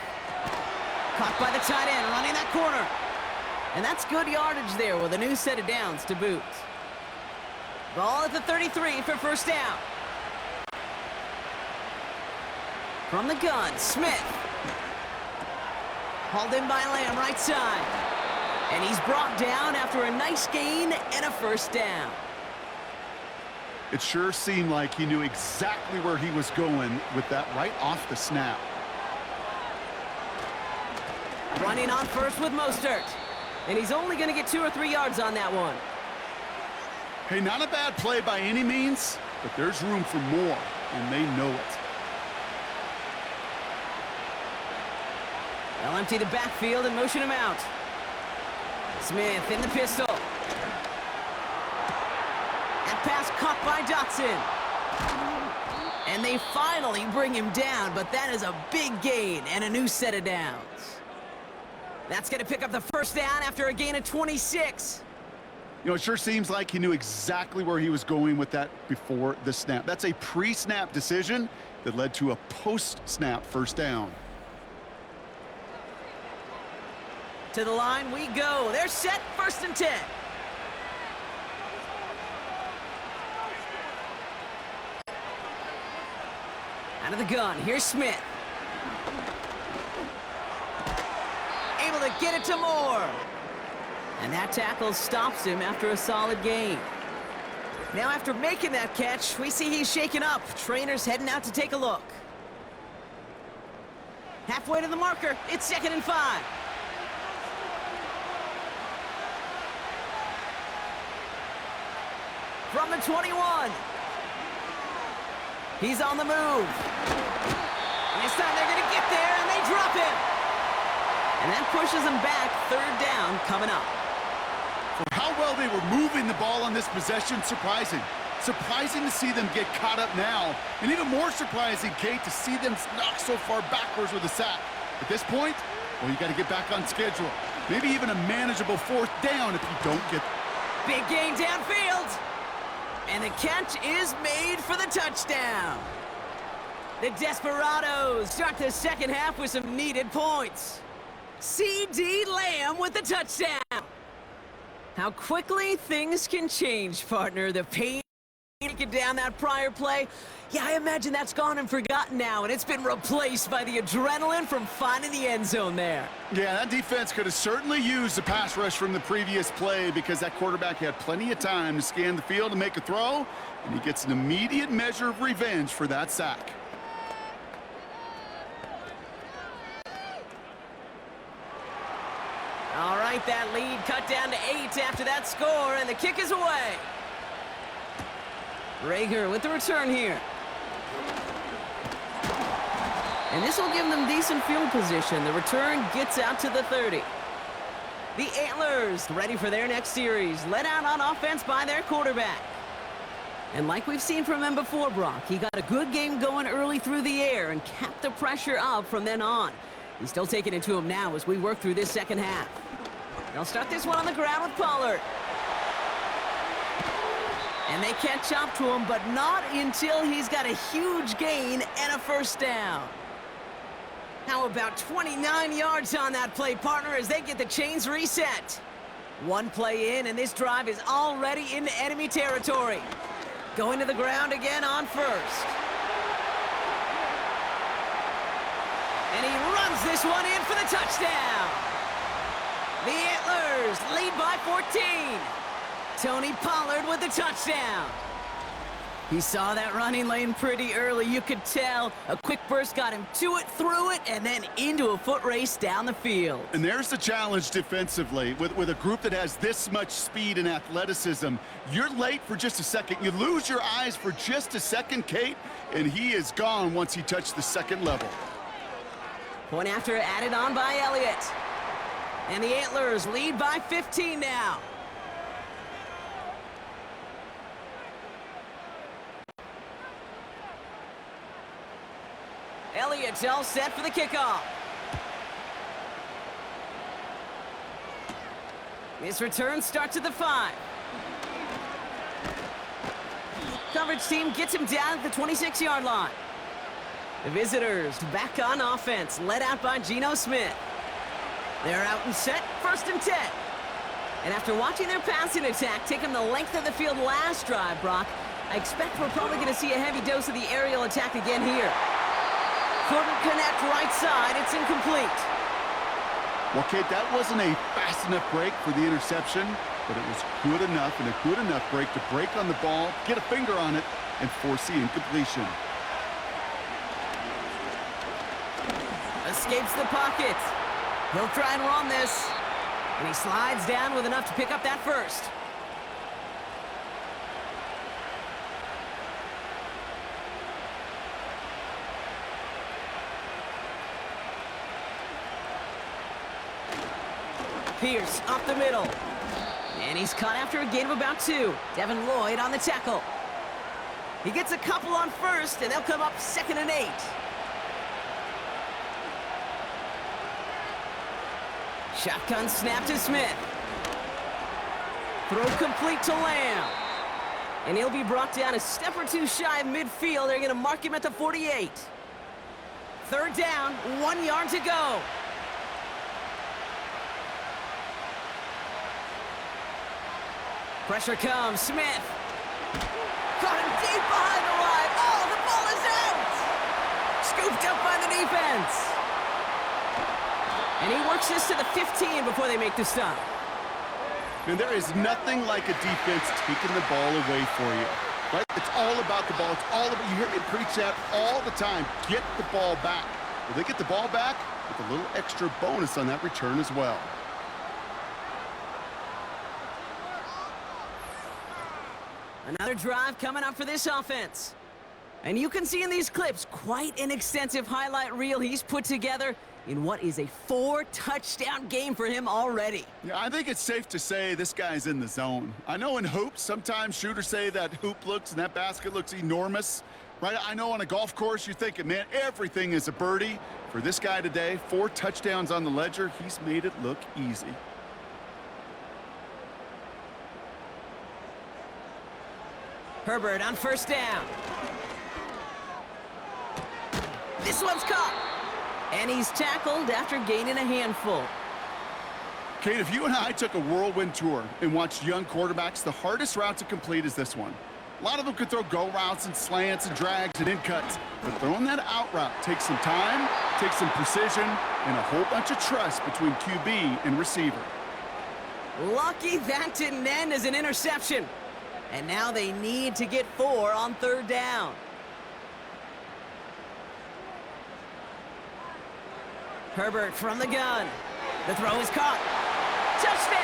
Speaker 2: Caught by the tight end, running that corner. And that's good yardage there with a new set of downs to boot. Ball at the 33 for 1st down. From the gun, Smith. Hauled in by Lamb, right side. And he's brought down after a nice gain and a 1st down.
Speaker 3: It sure seemed like he knew exactly where he was going with that right off the snap.
Speaker 2: Running on 1st with Mostert. And he's only going to get 2 or 3 yards on that one.
Speaker 3: Hey, not a bad play by any means, but there's room for more, and they know it.
Speaker 2: They'll empty the backfield and motion him out. Smith in the pistol. That pass caught by Dotson. And they finally bring him down, but that is a big gain and a new set of downs. That's going to pick up the 1st down after a gain of 26.
Speaker 3: You know, it sure seems like he knew exactly where he was going with that before the snap. That's a pre-snap decision that led to a post-snap 1st down.
Speaker 2: To the line we go. They're set, 1st and 10. Out of the gun, here's Smith. to get it to Moore. And that tackle stops him after a solid gain. Now after making that catch, we see he's shaken up. Trainer's heading out to take a look. Halfway to the marker, it's 2nd and 5. From the 21. He's on the move. And this time they're going to get there, and they drop him. And that pushes them back. 3rd down coming up.
Speaker 3: For how well they were moving the ball on this possession, surprising. Surprising to see them get caught up now. And even more surprising, Kate, to see them knock so far backwards with a sack. At this point, well, you got to get back on schedule. Maybe even a manageable 4th down if you don't get...
Speaker 2: Big gain downfield. And the catch is made for the touchdown. The Desperados start the second half with some needed points. C.D. Lamb with the touchdown. How quickly things can change, partner. The pain taken down that prior play. Yeah, I imagine that's gone and forgotten now, and it's been replaced by the adrenaline from finding the end zone there.
Speaker 3: Yeah, that defense could have certainly used the pass rush from the previous play because that quarterback had plenty of time to scan the field and make a throw, and he gets an immediate measure of revenge for that sack.
Speaker 2: All right, that lead cut down to 8 after that score, and the kick is away. Legaue with the return here. And this will give them decent field position. The return gets out to the 30. The Antlers ready for their next series, led out on offense by their quarterback. And like we've seen from him before, Brock, he got a good game going early through the air and kept the pressure up from then on. He's still taking it to him now as we work through this second half. They'll start this one on the ground with Pollard. And they catch up to him, but not until he's got a huge gain and a 1st down. How about 29 yards on that play, partner, as they get the chains reset. One play in, and this drive is already into enemy territory. Going to the ground again on 1st. And he runs this one in for the touchdown. The Antlers lead by 14. Tony Pollard with the touchdown. He saw that running lane pretty early. You could tell a quick burst got him to it, through it, and then into a foot race down the field.
Speaker 3: And there's the challenge defensively. With a group that has this much speed and athleticism, you're late for just a second. You lose your eyes for just a second, Kate, and he is gone once he touched the 2nd level.
Speaker 2: Point after added on by Elliott. And the Antlers lead by 15 now. Elliott's all set for the kickoff. This return starts at the 5. Coverage team gets him down at the 26-yard line. The visitors back on offense, led out by Geno Smith. They're out and set, 1st and 10. And after watching their passing attack take them the length of the field last drive, Brock, I expect we're probably going to see a heavy dose of the aerial attack again here. Couldn't connect right side. It's incomplete.
Speaker 3: Well, Kate, that wasn't a fast enough break for the interception, but it was good enough and a good enough break to break on the ball, get a finger on it, and force the incompletion.
Speaker 2: Escapes the pocket. He'll try and run this. And he slides down with enough to pick up that 1st. Pierce up the middle. And he's caught after a gain of about 2. Devin Lloyd on the tackle. He gets a couple on 1st, and they'll come up 2nd and 8. Shotgun snap to Smith. Throw complete to Lamb. And he'll be brought down a step or 2 shy of midfield. They're going to mark him at the 48. 3rd down, 1 yard to go. Pressure comes, Smith. Caught him deep behind the line. Oh, the ball is out! Scooped up by the defense. And he works this to the 15 before they make the stop.
Speaker 3: And there is nothing like a defense taking the ball away for you. Right? It's all about the ball. It's all about, you hear me preach that all the time. Get the ball back. Well, they get the ball back with a little extra bonus on that return as well.
Speaker 2: Another drive coming up for this offense. And you can see in these clips quite an extensive highlight reel he's put together in what is a 4-touchdown game for him already.
Speaker 3: Yeah, I think it's safe to say this guy's in the zone. I know in hoops, sometimes shooters say that hoop looks and that basket looks enormous. Right? I know on a golf course you're thinking, man, everything is a birdie. For this guy today, 4 touchdowns on the ledger, he's made it look easy.
Speaker 2: Herbert on first down. This one's caught. And he's tackled after gaining a handful.
Speaker 3: Kate, if you and I took a whirlwind tour and watched young quarterbacks, the hardest route to complete is this one. A lot of them could throw go routes and slants and drags and in cuts, but throwing that out route takes some time, takes some precision, and a whole bunch of trust between QB and receiver.
Speaker 2: Lucky that didn't end as an interception. And now they need to get 4 on third down. Herbert from the gun. The throw is caught. Touchdown!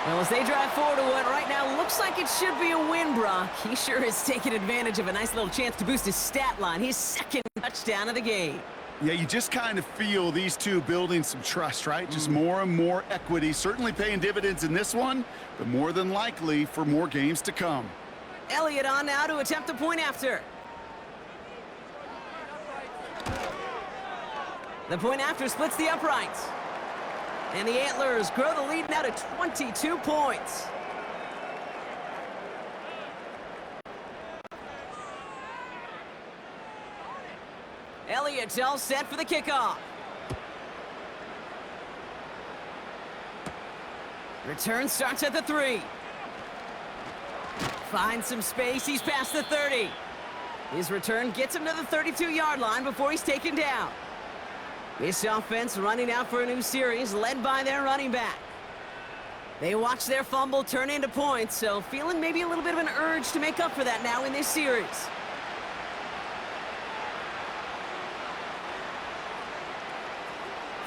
Speaker 2: Well, as they drive forward to what right now looks like it should be a win, Brock, he sure has taken advantage of a nice little chance to boost his stat line. His second touchdown of the game.
Speaker 3: Yeah, you just kind of feel these two building some trust, right? Just more and more equity. Certainly paying dividends in this one, but more than likely for more games to come.
Speaker 2: Elliott on now to attempt the point after. The point after splits the uprights. And the Antlers grow the lead now to 22 points. Elliott's all set for the kickoff. Return starts at the 3. Finds some space. He's past the 30. His return gets him to the 32-yard line before he's taken down. This offense running out for a new series, led by their running back. They watch their fumble turn into points, so feeling maybe a little bit of an urge to make up for that now in this series.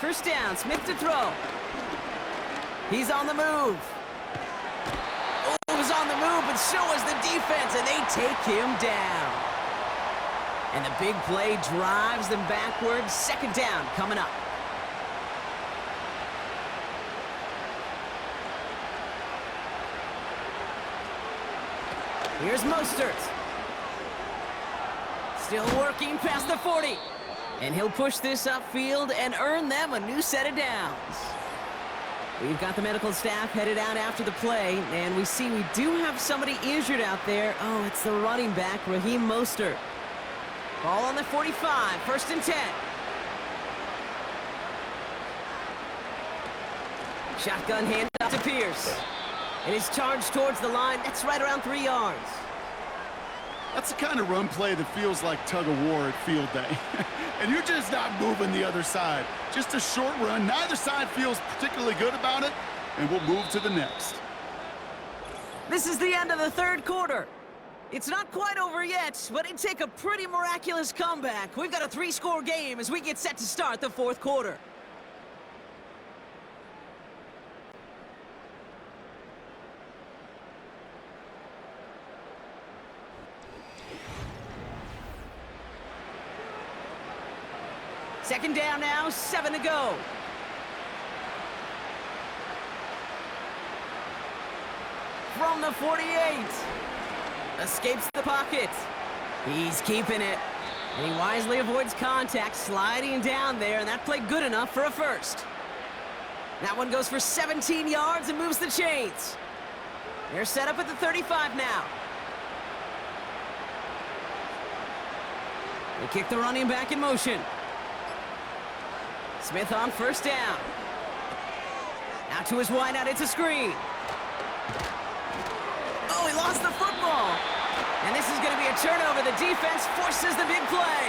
Speaker 2: First down, Smith to throw. He's on the move. Oh, he's on the move, but so is the defense, and they take him down. And the big play drives them backwards. Second down coming up. Here's Mostert. Still working past the 40. And he'll push this upfield and earn them a new set of downs. We've got the medical staff headed out after the play, and we see we do have somebody injured out there. Oh, it's the running back, Raheem Mostert. Ball on the 45, first and 10. Shotgun handoff to Pierce. And his charge towards the line, that's right around 3 yards.
Speaker 3: That's the kind of run play that feels like tug-of-war at field day. And you're just not moving the other side. Just a short run. Neither side feels particularly good about it, and we'll move to the next.
Speaker 2: This is the end of the third quarter. It's not quite over yet, but it'd take a pretty miraculous comeback. We've got a 3-score game as we get set to start the fourth quarter. Second down now, 7 to go. From the 48. Escapes the pocket. He's keeping it. And he wisely avoids contact, sliding down there, and that played good enough for a first. That one goes for 17 yards and moves the chains. They're set up at the 35 now. They kick the running back in motion. Smith on first down. Out to his wideout, it's a screen. Oh, he lost the football. And this is going to be a turnover. The defense forces the big play.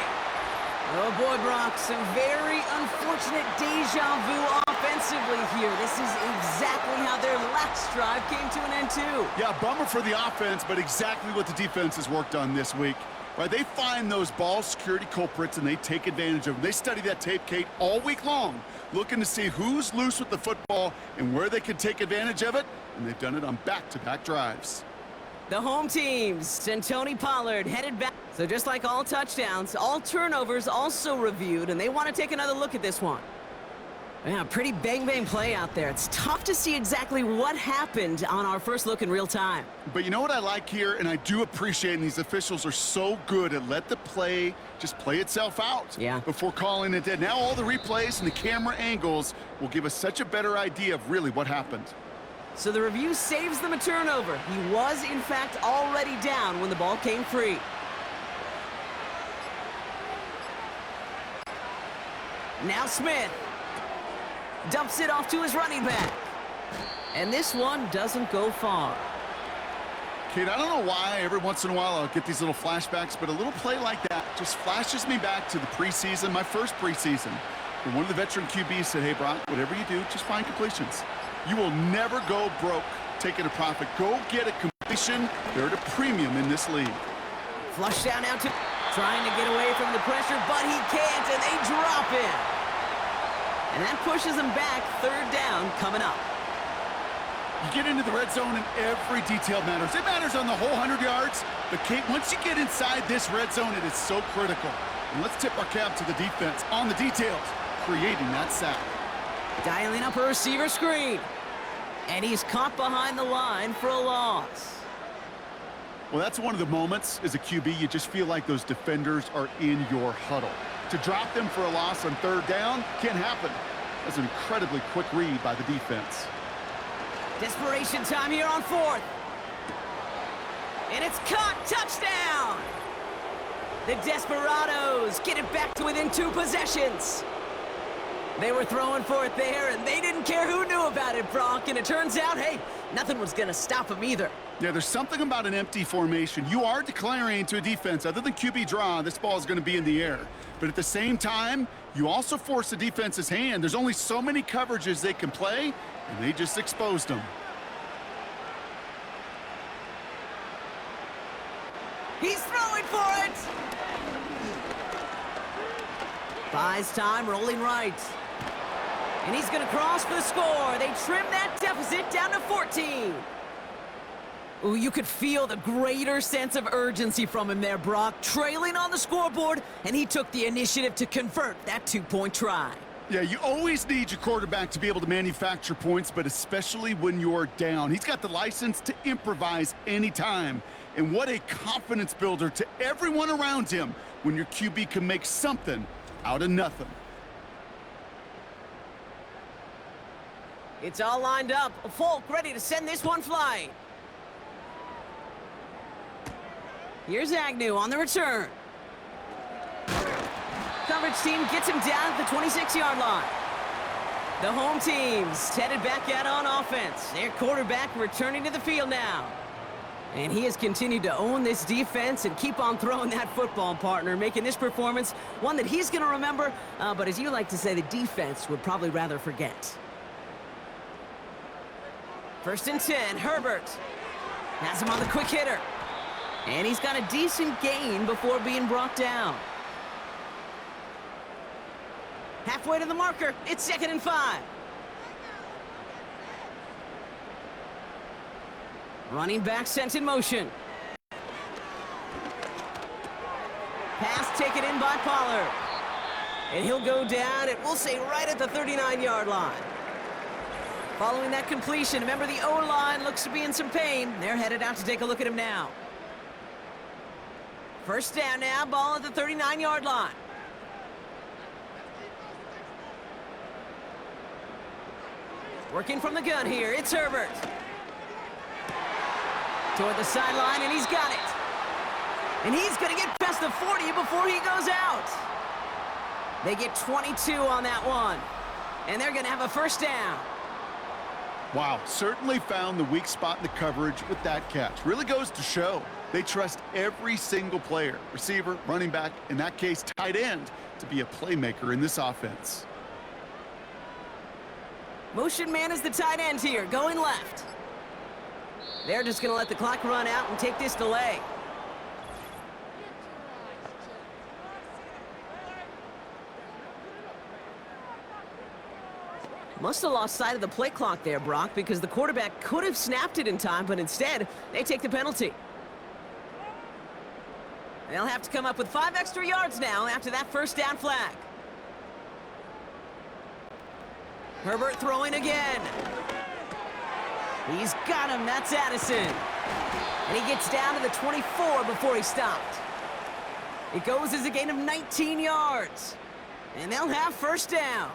Speaker 2: Oh boy, Brock, some very unfortunate deja vu offensively here. This is exactly how their last drive came to an end too.
Speaker 3: Yeah, bummer for the offense, but exactly what the defense has worked on this week. Right, they find those ball security culprits and they take advantage of them. They study that tape, Kate, all week long, looking to see who's loose with the football and where they can take advantage of it, and they've done it on back-to-back drives.
Speaker 2: The home teams and Tony Pollard headed back. So just like all touchdowns, all turnovers also reviewed, and they want to take another look at this one. Yeah, pretty bang-bang play out there. It's tough to see exactly what happened on our first look in real time.
Speaker 3: But you know what I like here, and I do appreciate, and these officials are so good at let the play just play itself out before calling it dead. Now all the replays and the camera angles will give us such a better idea of really what happened.
Speaker 2: So the review saves them a turnover. He was, in fact, already down when the ball came free. Now Smith dumps it off to his running back. And this one doesn't go far.
Speaker 3: Kate, I don't know why every once in a while I'll get these little flashbacks, but a little play like that just flashes me back to the preseason, my first preseason. And one of the veteran QBs said, hey, Brock, whatever you do, just find completions. You will never go broke taking a profit. Go get a completion. They're at a premium in this league.
Speaker 2: Flush down now to trying to get away from the pressure, but he can't, and they drop him. And that pushes him back. Third down coming up.
Speaker 3: You get into the red zone and every detail matters. It matters on the whole 100 yards. But, Kate, once you get inside this red zone, it is so critical. And let's tip our cap to the defense on the details, creating that sack.
Speaker 2: Dialing up a receiver screen. And he's caught behind the line for a loss.
Speaker 3: Well, that's one of the moments as a QB, you just feel like those defenders are in your huddle. To drop them for a loss on third down can't happen. That's an incredibly quick read by the defense.
Speaker 2: Desperation time here on fourth. And it's caught. Touchdown! The Desperados get it back to within 2 possessions. They were throwing for it there, and they didn't care who knew about it, Brock. And it turns out, hey, nothing was going to stop them either.
Speaker 3: Yeah, there's something about an empty formation. You are declaring to a defense, other than QB draw, this ball is going to be in the air. But at the same time, you also force the defense's hand. There's only so many coverages they can play, and they just exposed them.
Speaker 2: He's throwing for it! Buys time, rolling right. And he's going to cross for the score. They trim that deficit down to 14. Ooh, you could feel the greater sense of urgency from him there, Brock. Trailing on the scoreboard, and he took the initiative to convert that 2-point try.
Speaker 3: Yeah, you always need your quarterback to be able to manufacture points, but especially when you're down. He's got the license to improvise anytime. And what a confidence builder to everyone around him when your QB can make something out of nothing.
Speaker 2: It's all lined up. Folk ready to send this one flying. Here's Agnew on the return. Coverage team gets him down at the 26-yard line. The home team's headed back out on offense. Their quarterback returning to the field now. And he has continued to own this defense and keep on throwing that football, partner, making this performance one that he's going to remember, but as you like to say, the defense would probably rather forget. 1st and 10, Herbert has him on the quick hitter. And he's got a decent gain before being brought down. Halfway to the marker, it's 2nd and 5. Running back sent in motion. Pass taken in by Pollard. And he'll go down, and we'll say right at the 39-yard line. Following that completion, remember the O-line looks to be in some pain. They're headed out to take a look at him now. 1st down now, ball at the 39-yard line. Working from the gun here, it's Herbert. Toward the sideline, and he's got it. And he's going to get past the 40 before he goes out. They get 22 on that one. And they're going to have a 1st down.
Speaker 3: Wow, certainly found the weak spot in the coverage with that catch. Really goes to show they trust every single player, receiver, running back, in that case, tight end, to be a playmaker in this offense.
Speaker 2: Motion man is the tight end here, going left. They're just going to let the clock run out and take this delay. Must have lost sight of the play clock there, Brock, because the quarterback could have snapped it in time, but instead, they take the penalty. They'll have to come up with 5 extra yards now after that first down flag. Herbert throwing again. He's got him. That's Addison. And he gets down to the 24 before he stopped. It goes as a gain of 19 yards. And they'll have first down.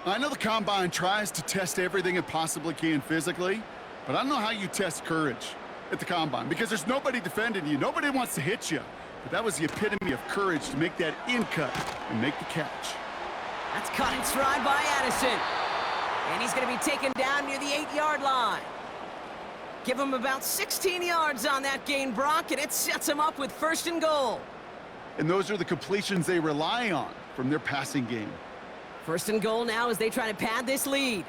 Speaker 3: I know the Combine tries to test everything it possibly can physically, but I don't know how you test courage at the Combine because there's nobody defending you. Nobody wants to hit you. But that was the epitome of courage to make that in cut and make the catch.
Speaker 2: That's caught in stride by Addison. And he's going to be taken down near the 8-yard line. Give him about 16 yards on that gain, Brock, and it sets him up with first and goal.
Speaker 3: And those are the completions they rely on from their passing game.
Speaker 2: First and goal now as they try to pad this lead.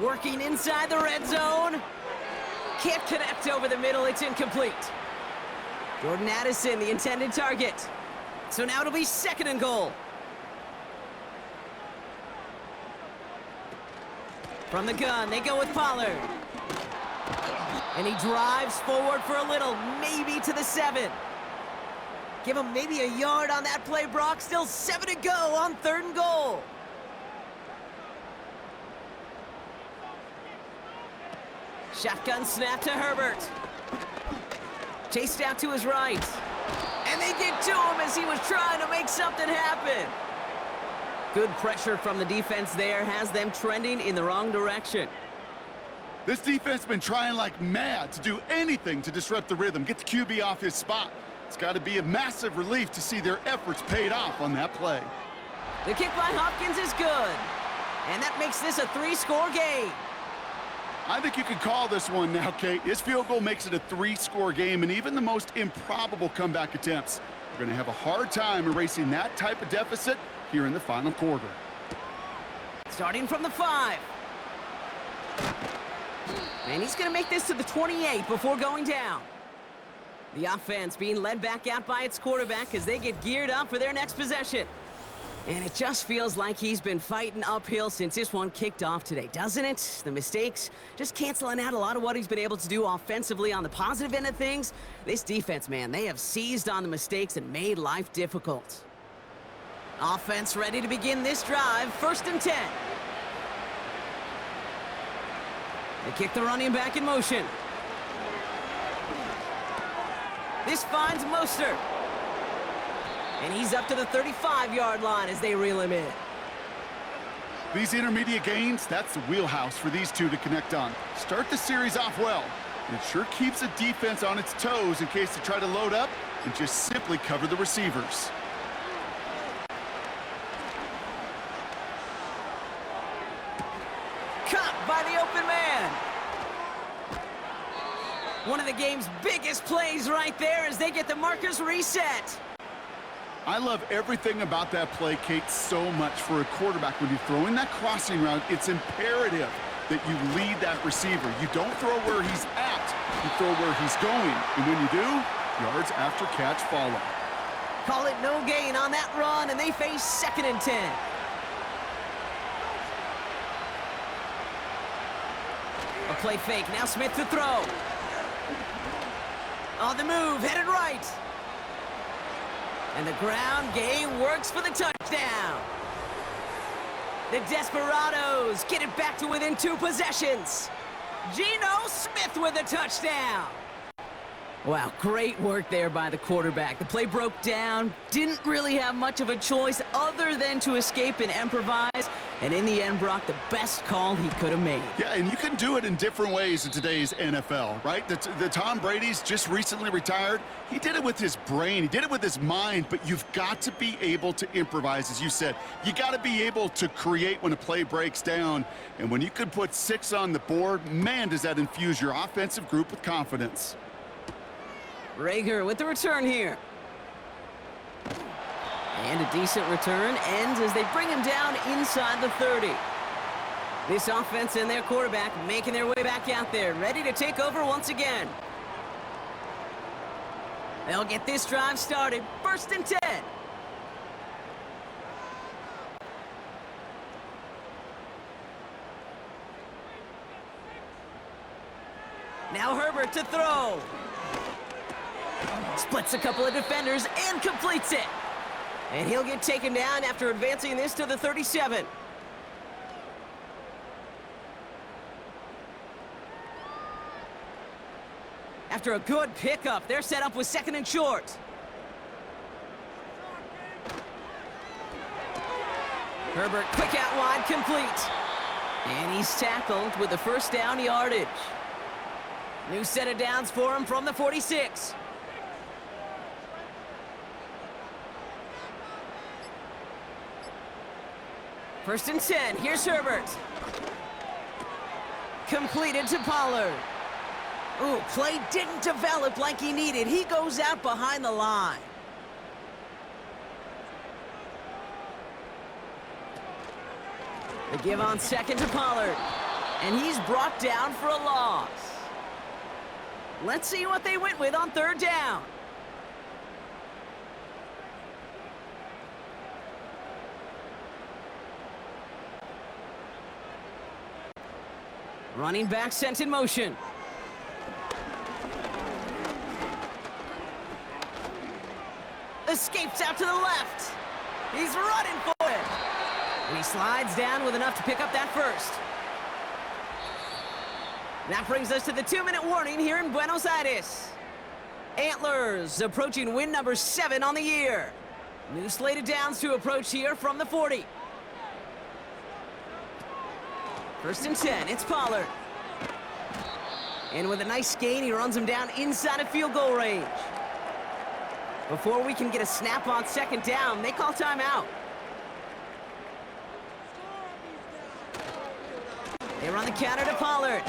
Speaker 2: Working inside the red zone. Can't connect over the middle. It's incomplete. Jordan Addison, the intended target. So now it'll be second and goal. From the gun, they go with Pollard. And he drives forward for a little, maybe to the 7. Give him maybe a yard on that play, Brock. Still 7 to go on third and goal. Shotgun snap to Herbert. Chased out to his right. And they get to him as he was trying to make something happen. Good pressure from the defense there has them trending in the wrong direction.
Speaker 3: This defense has been trying like mad to do anything to disrupt the rhythm, get the QB off his spot. It's got to be a massive relief to see their efforts paid off on that play.
Speaker 2: The kick by Hopkins is good. And that makes this a 3-score game.
Speaker 3: I think you could call this one now, Kate. His field goal makes it a 3-score game, and even the most improbable comeback attempts are going to have a hard time erasing that type of deficit here in the final quarter.
Speaker 2: Starting from the 5. And he's going to make this to the 28 before going down. The offense being led back out by its quarterback as they get geared up for their next possession. And it just feels like he's been fighting uphill since this one kicked off today, doesn't it? The mistakes just canceling out a lot of what he's been able to do offensively on the positive end of things. This defense, man, they have seized on the mistakes and made life difficult. Offense ready to begin this drive, 1st and 10. They kick the running back in motion. This finds Mostert. And he's up to the 35-yard line as they reel him in.
Speaker 3: These intermediate gains, that's the wheelhouse for these two to connect on. Start the series off well. It sure keeps the defense on its toes in case they try to load up and just simply cover the receivers.
Speaker 2: Caught by the open man. One of the game's biggest plays right there as they get the markers reset.
Speaker 3: I love everything about that play, Kate, so much for a quarterback. When you're throwing that crossing route, it's imperative that you lead that receiver. You don't throw where he's at, you throw where he's going. And when you do, yards after catch follow.
Speaker 2: Call it no gain on that run, and they face 2nd and 10. A play fake, now Smith to throw. On the move, headed right. And the ground game works for the touchdown. The Desperados get it back to within 2 possessions. Geno Smith with a touchdown. Wow, great work there by the quarterback. The play broke down, didn't really have much of a choice other than to escape and improvise. And in the end, Brock, the best call he could have made.
Speaker 3: Yeah, and you can do it in different ways in today's NFL, right? The Tom Brady's just recently retired. He did it with his brain. He did it with his mind, but you've got to be able to improvise, as you said. You got to be able to create when a play breaks down. And when you can put 6 on the board, man, does that infuse your offensive group with confidence.
Speaker 2: Legaue with the return here. And a decent return ends as they bring him down inside the 30. This offense and their quarterback making their way back out there, ready to take over once again. They'll get this drive started. 1st and 10. Now Herbert to throw. Splits a couple of defenders and completes it. And he'll get taken down after advancing this to the 37. After a good pickup, they're set up with 2nd and short. Herbert quick out wide, complete. And he's tackled with the 1st down yardage. New set of downs for him from the 46. First and 10, here's Herbert. Completed to Pollard. Ooh, play didn't develop like he needed. He goes out behind the line. The give on 2nd to Pollard. And he's brought down for a loss. Let's see what they went with on 3rd down. Running back sent in motion. Escapes out to the left. He's running for it. And he slides down with enough to pick up that 1st. That brings us to the 2-minute warning here in Buenos Aires. Antlers approaching win number 7 on the year. New slated downs to approach here from the 40. 1st and 10, it's Pollard. And with a nice gain, he runs him down inside of field goal range. Before we can get a snap on 2nd down, they call timeout. They run the counter to Pollard.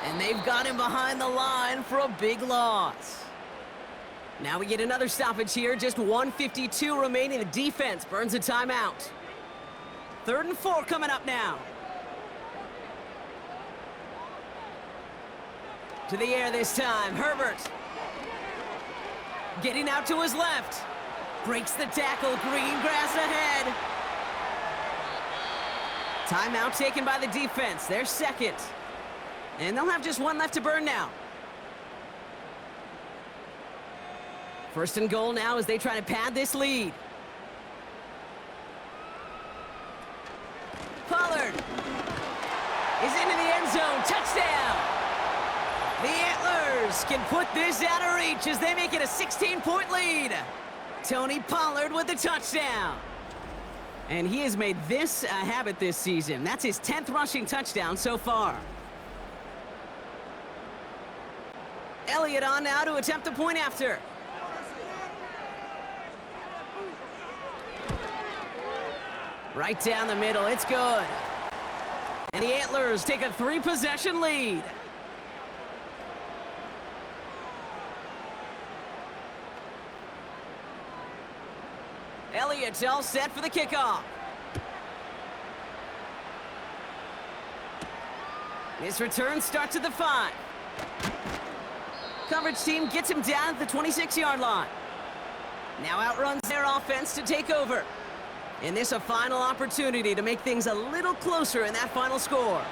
Speaker 2: And they've got him behind the line for a big loss. Now we get another stoppage here, just 1:52 remaining. The defense burns a timeout. 3rd and 4 coming up now. To the air this time, Herbert. Getting out to his left. Breaks the tackle, green grass ahead. Timeout taken by the defense, their 2nd. And they'll have just 1 left to burn now. 1st and goal now as they try to pad this lead. Pollard is into the end zone, touchdown! The Antlers can put this out of reach as they make it a 16-point lead. Tony Pollard with the touchdown. And he has made this a habit this season. That's his 10th rushing touchdown so far. Elliott on now to attempt the point after. Right down the middle, it's good. And the Antlers take a 3-possession lead. Elliott's all set for the kickoff. His return starts at the 5. Coverage team gets him down at the 26-yard line. Now outruns their offense to take over. And this a final opportunity to make things a little closer in that final score.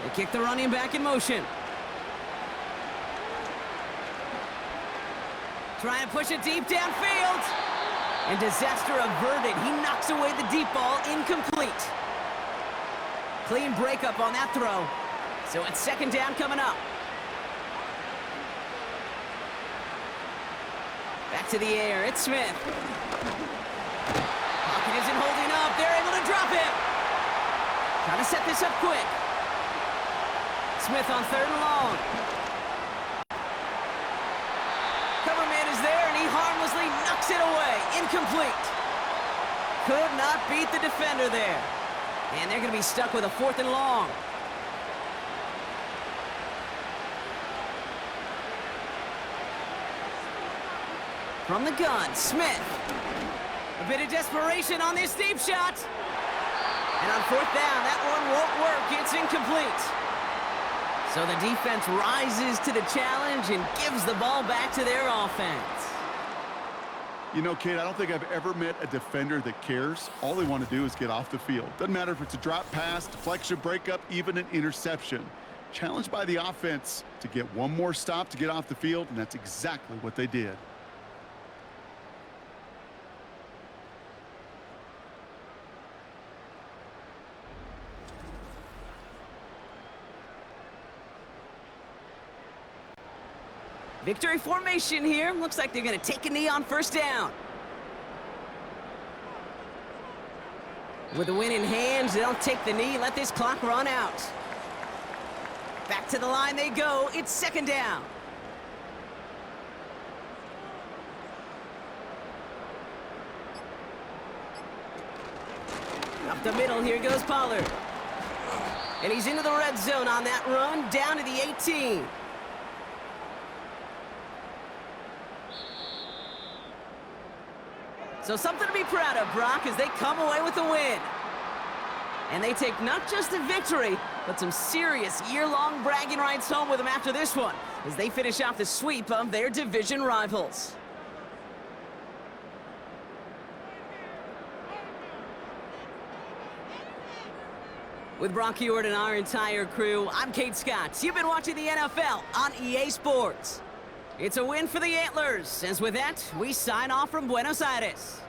Speaker 2: They kick the running back in motion. Trying to push it deep downfield. And disaster averted. He knocks away the deep ball, incomplete. Clean breakup on that throw. So it's 2nd down coming up. Back to the air, it's Smith. Pocket isn't holding up, they're able to drop him. Trying to set this up quick. Smith on 3rd and long. Cover man is there, and he harmlessly knocks it away. Incomplete. Could not beat the defender there. And they're going to be stuck with a 4th and long. From the gun, Smith. A bit of desperation on this deep shot. And on 4th down, that one won't work. It's incomplete. So the defense rises to the challenge and gives the ball back to their offense.
Speaker 3: You know, Kate, I don't think I've ever met a defender that cares. All they want to do is get off the field. Doesn't matter if it's a drop pass, deflection, breakup, even an interception. Challenged by the offense to get one more stop to get off the field, and that's exactly what they did.
Speaker 2: Victory formation here. Looks like they're going to take a knee on 1st down. With the win in hands, they'll take the knee, let this clock run out. Back to the line they go. It's 2nd down. Up the middle, here goes Pollard. And he's into the red zone on that run, down to the 18. So something to be proud of, Brock, as they come away with the win. And they take not just a victory, but some serious year-long bragging rights home with them after this one, as they finish off the sweep of their division rivals. With Brock Ewart and our entire crew, I'm Kate Scott. You've been watching the NFL on EA Sports. It's a win for the Antlers, as with that, we sign off from Buenos Aires.